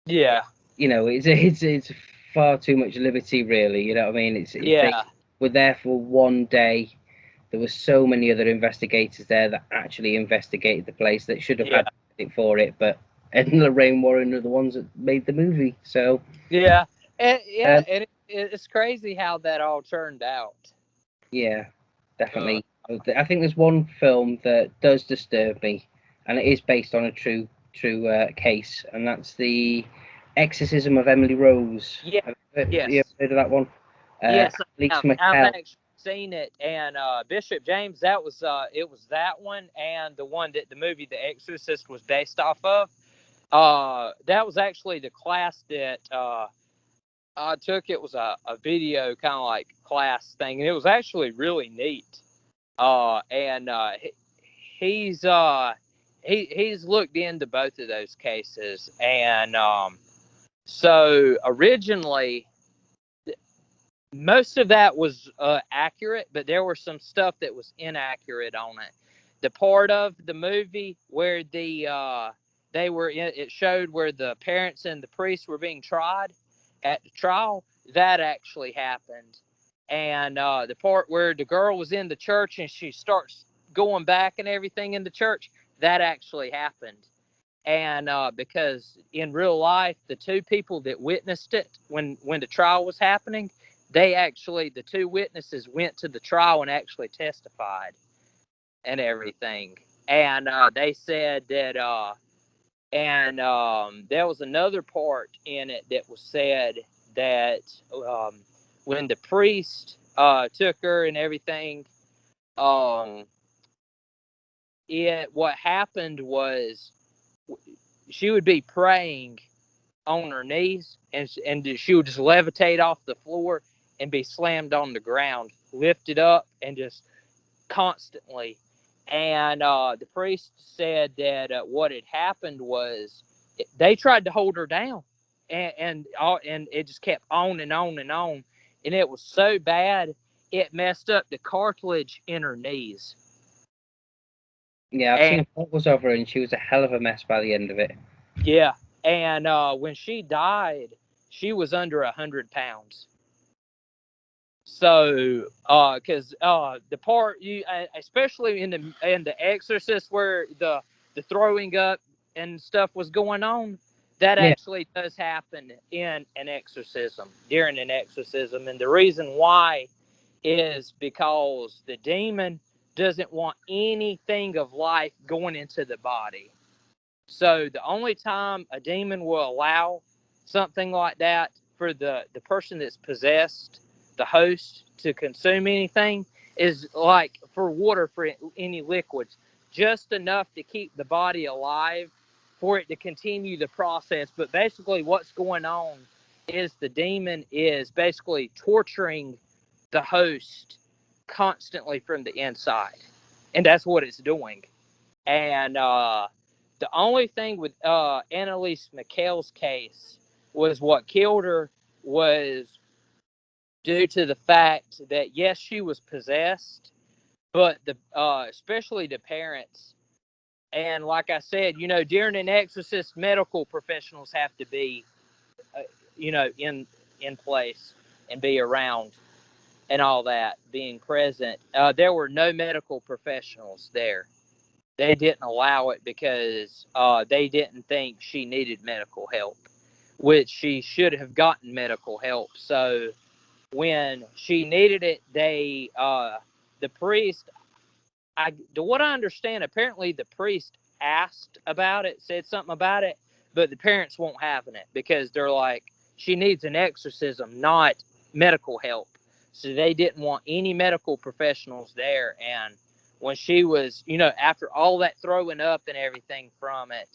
Yeah. It's far too much liberty, really. You know what I mean? It takes were there for one day. There were so many other investigators there that actually investigated the place that should have Yeah. had credit for it, but Ed and Lorraine Warren are the ones that made the movie. So Yeah. And um, it's crazy how that all turned out. yeah, Uh, definitely. I think there's one film that does disturb me, and it is based on a true case, and that's the Exorcism of Emily Rose. yeah. You ever Yes. heard of that one? Yes, Lisa I've McKell. actually seen it, and Bishop James. That was it was that one, and the one that the movie The Exorcist was based off of. That was actually the class that I took. It was a video kind of like class thing, and it was actually really neat. And he's he's looked into both of those cases, and so originally most of that was accurate, but there was some stuff that was inaccurate on it. The part of the movie where they were in, it showed where the parents and the priest were being tried at the trial. That actually happened, and the part where the girl was in the church and she starts going back and everything in the church, that actually happened. And because in real life, the two people that witnessed it when the trial was happening, they actually the two witnesses went to the trial and actually testified and everything. And they said that, and there was another part in it that was said that um, when the priest took her and everything, um, it what happened was she would be praying on her knees, and she would just levitate off the floor and be slammed on the ground, lifted up, and just constantly. And the priest said that what had happened was they tried to hold her down, and it just kept on and on and on, and it was so bad it messed up the cartilage in her knees. Yeah, I've And seen photos of her, and she was a hell of a mess by the end of it. yeah, and when she died, she was under 100 pounds. So, because the part you, especially in the Exorcist, where the throwing up and stuff was going on, that Yeah, actually does happen in an exorcism during an exorcism, and the reason why is because the demon doesn't want anything of life going into the body. So the only time a demon will allow something like that for the person that's possessed, the host, to consume anything is like for water, for any liquids, just enough to keep the body alive for it to continue the process. But basically, what's going on is the demon is basically torturing the host constantly from the inside, and that's what it's doing. And the only thing with Annalise McHale's case was what killed her was due to the fact that yes, she was possessed, but the especially the parents. And like I said, during an exorcist, medical professionals have to be, uh, in place and be around and all that, being present. There were no medical professionals there. They didn't allow it because they didn't think she needed medical help, which she should have gotten medical help. So when she needed it, the priest, to what I understand, apparently the priest asked about it, said something about it, but the parents won't having it because they're like, she needs an exorcism, not medical help. So they didn't want any medical professionals there. And when she was, after all that throwing up and everything from it,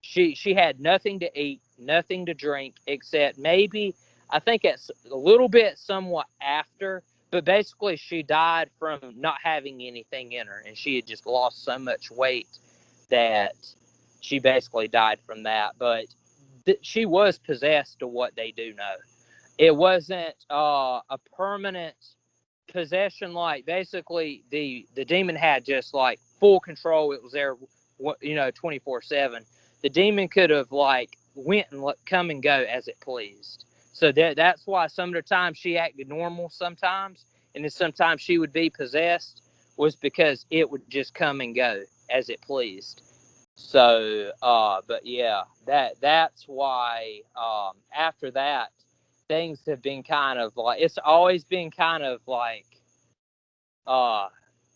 she had nothing to eat, nothing to drink, except maybe I think it's a little bit somewhat after, but basically she died from not having anything in her, and she had just lost so much weight that she basically died from that. But she was possessed to what they do know. It wasn't a permanent possession. Like basically the demon had just like full control. It was there, 24/7. The demon could have like went and come and go as it pleased. So that's why some of the times she acted normal sometimes, and then sometimes she would be possessed, was because it would just come and go as it pleased. So, but yeah, that's why after that, things have been kind of like, it's always been kind of like uh,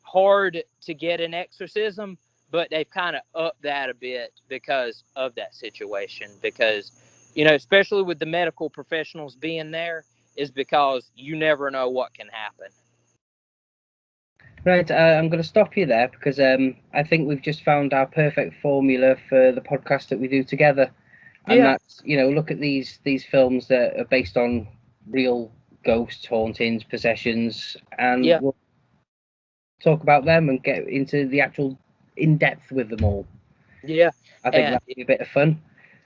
hard to get an exorcism, but they've kind of upped that a bit because of that situation. Because, especially with the medical professionals being there, is because you never know what can happen. Right, I'm going to stop you there because I think we've just found our perfect formula for the podcast that we do together, and Yeah, that's look at these films that are based on real ghosts, hauntings, possessions, and yeah, we'll talk about them and get into the actual in depth with them all. yeah. I think And that'd be a bit of fun.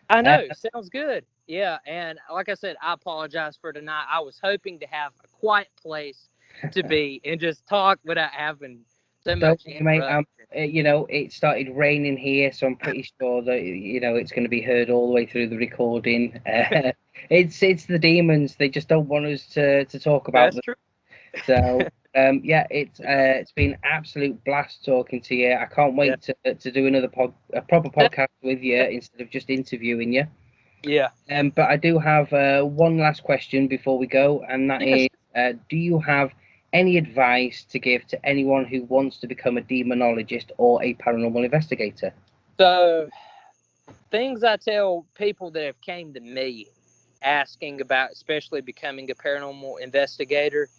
I Uh, know, sounds good. Yeah, and like I said, I apologize for tonight. I was hoping to have a quiet place to be and just talk without having so don't much worry, mate. interruption. It started raining here, so I'm pretty sure that it's going to be heard all the way through the recording. It's the demons. They just don't want us to talk about That's them. true. So yeah, it's been absolute blast talking to you. I can't Yeah. wait to do a proper podcast with you instead of just interviewing you. Yeah. But I do have one last question before we go, and that Yes. is, do you have any advice to give to anyone who wants to become a demonologist or a paranormal investigator? So things I tell people that have came to me asking about especially becoming a paranormal investigator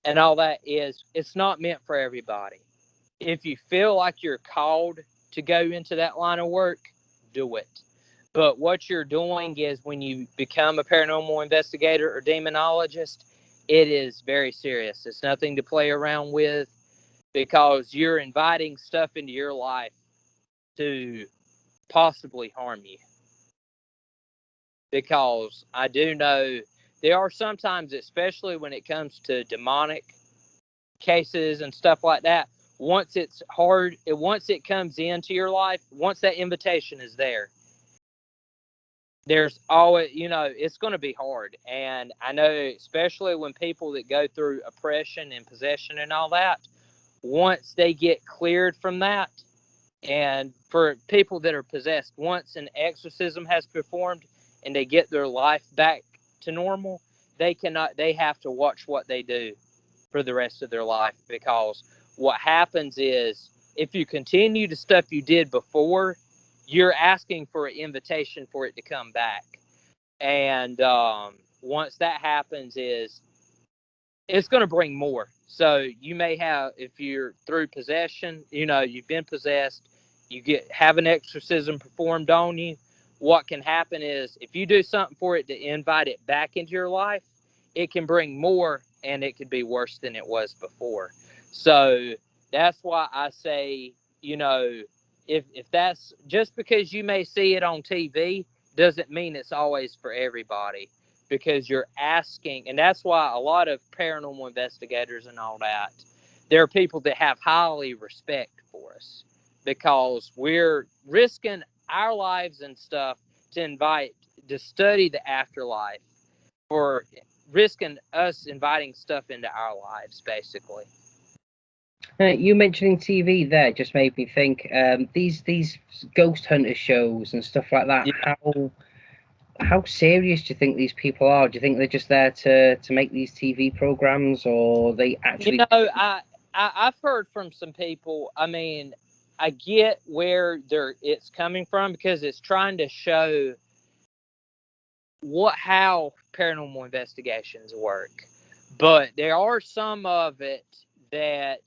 and all that is it's not meant for everybody. If you feel like you're called to go into that line of work, do it. But what you're doing is when you become a paranormal investigator or demonologist, it is very serious. It's nothing to play around with because you're inviting stuff into your life to possibly harm you. Because I do know there are sometimes, especially when it comes to demonic cases and stuff like that, once it's hard, once it comes into your life, once that invitation is there, there's always, it's going to be hard. And I know, especially when people that go through oppression and possession and all that, once they get cleared from that, and for people that are possessed, once an exorcism has performed and they get their life back to normal, they have to watch what they do for the rest of their life because what happens is if you continue the stuff you did before, you're asking for an invitation for it to come back. And once that happens, is it's going to bring more. So you may have, if you're through possession, you've been possessed, have an exorcism performed on you. What can happen is if you do something for it to invite it back into your life, it can bring more, and it could be worse than it was before. So that's why I say, if that's just because you may see it on TV doesn't mean it's always for everybody because you're asking, and that's why a lot of paranormal investigators and all that, there are people that have highly respect for us because we're risking our lives and stuff to study the afterlife, for risking us inviting stuff into our lives, basically. You mentioning TV there just made me think. These ghost hunter shows and stuff like that. Yeah. How serious do you think these people are? Do you think they're just there to make these TV programs, or they You actually? know, I've heard from some people. I mean, I get where it's coming from because it's trying to show how paranormal investigations work. But there are some of it that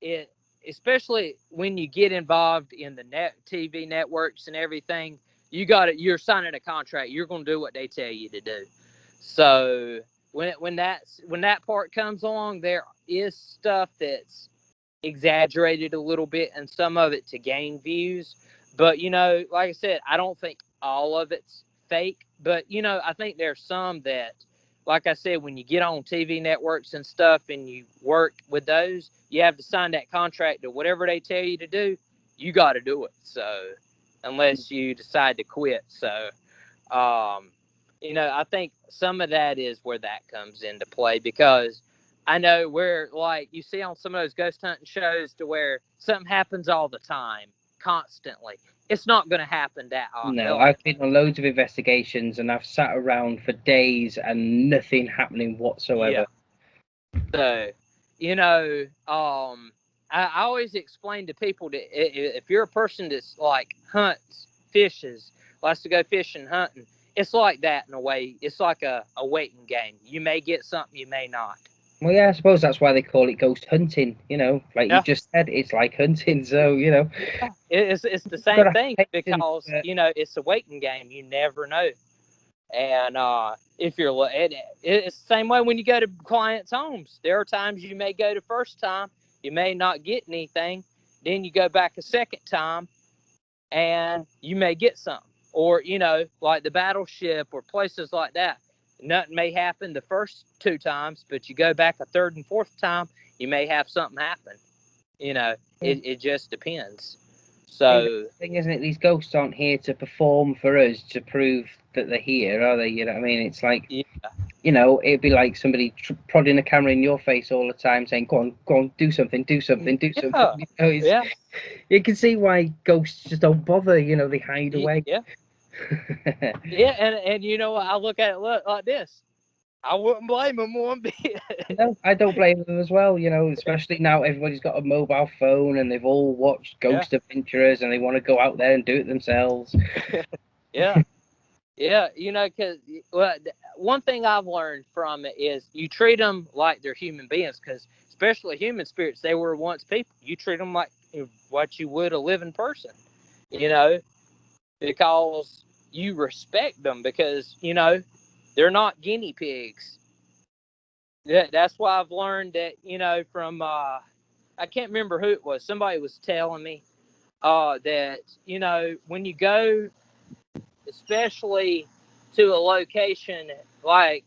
it, especially when you get involved in the TV networks and everything, you're signing a contract. You're going to do what they tell you to do. So when that part comes along, there is stuff that's exaggerated a little bit, and some of it to gain views. But like I said, I don't think all of it's fake. But I think there's some that, like I said, when you get on TV networks and stuff, and you work with those, you have to sign that contract to whatever they tell you to do. You got to do it. So unless you decide to quit, so I think some of that is where that comes into play because I know where, like, you see on some of those ghost hunting shows to where something happens all the time, constantly. It's not going to happen that No, like I've been on loads of investigations and I've sat around for days and nothing happening yeah. whatsoever. So, you know, I always explain to people that if you're a person that's like hunts, fishes, likes to go fishing, hunting, it's like that in a way. It's like a waiting game. You may get something, you may not. Well, yeah, I suppose that's why they call it ghost hunting. Like you Yeah. just said, it's like hunting. So Yeah, it's the you've got same to thing have patience. because it's a waiting game. You never know, and if you're it's the same way when you go to clients' homes. There are times you may go the first time, you may not get anything. Then you go back a second time, and you may get something. Or like the battleship or places like that. Nothing may happen the first two times, but you go back a third and fourth time, you may have something happen. It just depends. Hey, the So thing isn't it? These ghosts aren't here to perform for us to prove that they're here, are they? You know what I mean? It's like, yeah, it'd be like somebody prodding a camera in your face all the time, saying, go on, do something, do something, do something." yeah, It's, yeah, you can see why ghosts just don't bother. They hide away. yeah, yeah. And I look at it like this. I wouldn't blame them one bit. No, I don't blame them as well. Especially now everybody's got a mobile phone and they've all watched Yeah, Ghost Adventurers and they want to go out there and do it themselves. yeah, yeah. Because one thing I've learned from it is you treat them like they're human beings. Because especially human spirits, they were once people. You treat them like what you would a living person. You know, because you respect them because they're not guinea pigs. That's why I've learned that from I can't remember who it was. Somebody was telling me that when you go, especially to a location like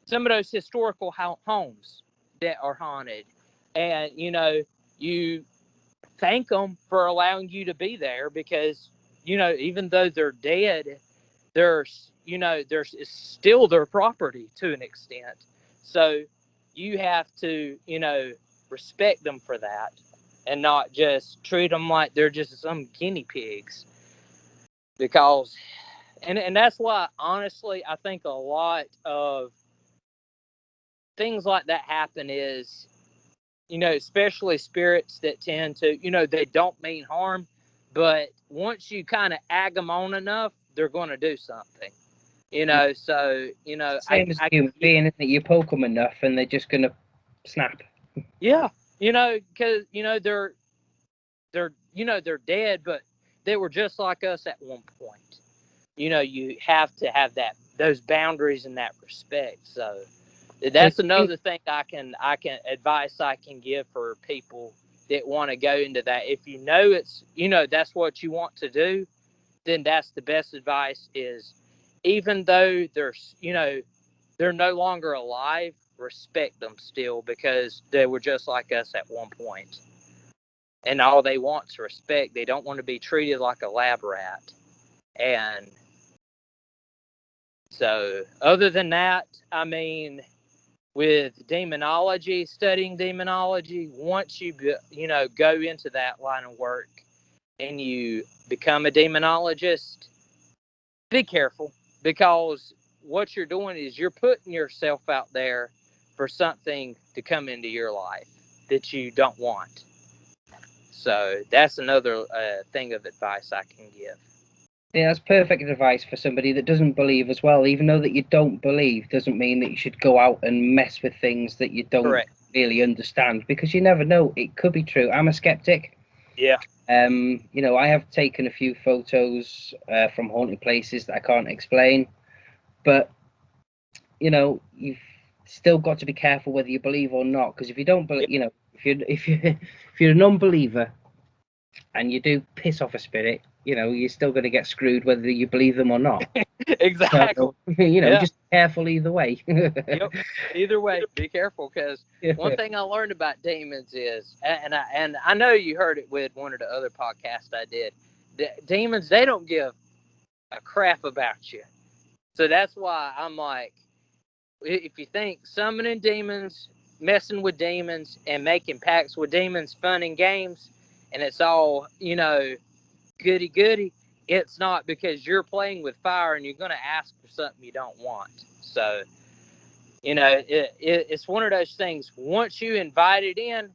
some of those historical homes that are haunted, and you thank them for allowing you to be there because even though they're dead, there's it's still their property to an extent. So you have to respect them for that and not just treat them like they're just some guinea pigs. Because and that's why honestly I think a lot of things like that happen is especially spirits that tend to they don't mean harm, but once you kind of ag them on enough, they're going to do something. So Same as a human being, isn't it? You poke them enough and they're just going to snap. yeah, because they're dead, but they were just like us at one point. You have to have those boundaries and that respect. So So that's another thing I can advice I can give for people that want to go into that. If it's that's what you want to do, then that's the best advice. Is even though they're no longer alive, respect them still because they were just like us at one point. And all they want is respect. They don't want to be treated like a lab rat. And so, other than that, I mean, with demonology, studying demonology, once you go into that line of work and you become a demonologist, be careful because what you're doing is you're putting yourself out there for something to come into your life that you don't want. So that's another thing of advice I can give. yeah, that's perfect advice for somebody that doesn't believe as well. Even though that you don't believe doesn't mean that you should go out and mess with things that you don't Correct. really understand because you never know. It could be true. I'm a skeptic. Yeah. I have taken a few photos from haunted places that I can't explain, but you've still got to be careful whether you believe or not. Because if you don't Yeah. believe, if you're a non-believer and you do piss off a spirit, you're still going to get screwed whether you believe them or not. Exactly. So, Yeah. just careful either way. Yep. Either way, be careful because one thing I learned about demons is, and I know you heard it with one of the other podcasts I did. Demons, they don't give a crap about you. So that's why I'm like, if you think summoning demons, messing with demons, and making pacts with demons fun and games, and it's all, goody goody, it's not, because you're playing with fire and you're going to ask for something you don't want. So, it's one of those things. Once you invite it in,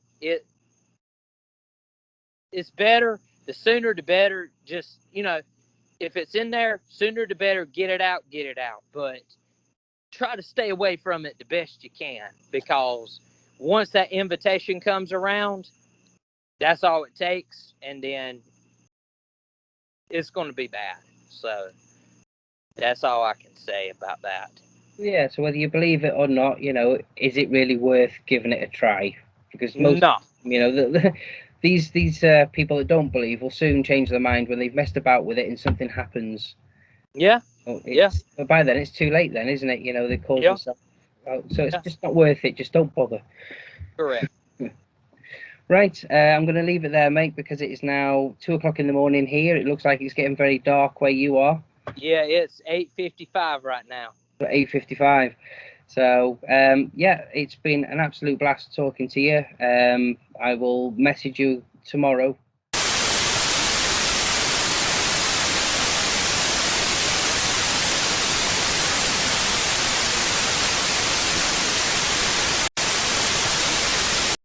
it's better. The sooner the better. Just, if it's in there, sooner the better. Get it out, get it out. But try to stay away from it the best you can, because once that invitation comes around, that's all it takes, and then it's going to be bad. So that's all I can say about that. Yeah, so whether you believe it or not, is it really worth giving it a try? Because most, No. these people that don't believe will soon change their mind when they've messed about with it and something happens. Yeah. Oh, Yeah. but by then it's too late, then, isn't it? They cause Yeah. themselves out, so it's Yeah. just not worth it. Just don't bother. Correct. Right, I'm going to leave it there, mate, because it is now 2 o'clock in the morning here. It looks like it's getting very dark where you are. Yeah, it's 8:55 right now. 8:55. So yeah, it's been an absolute blast talking to you. I will message you tomorrow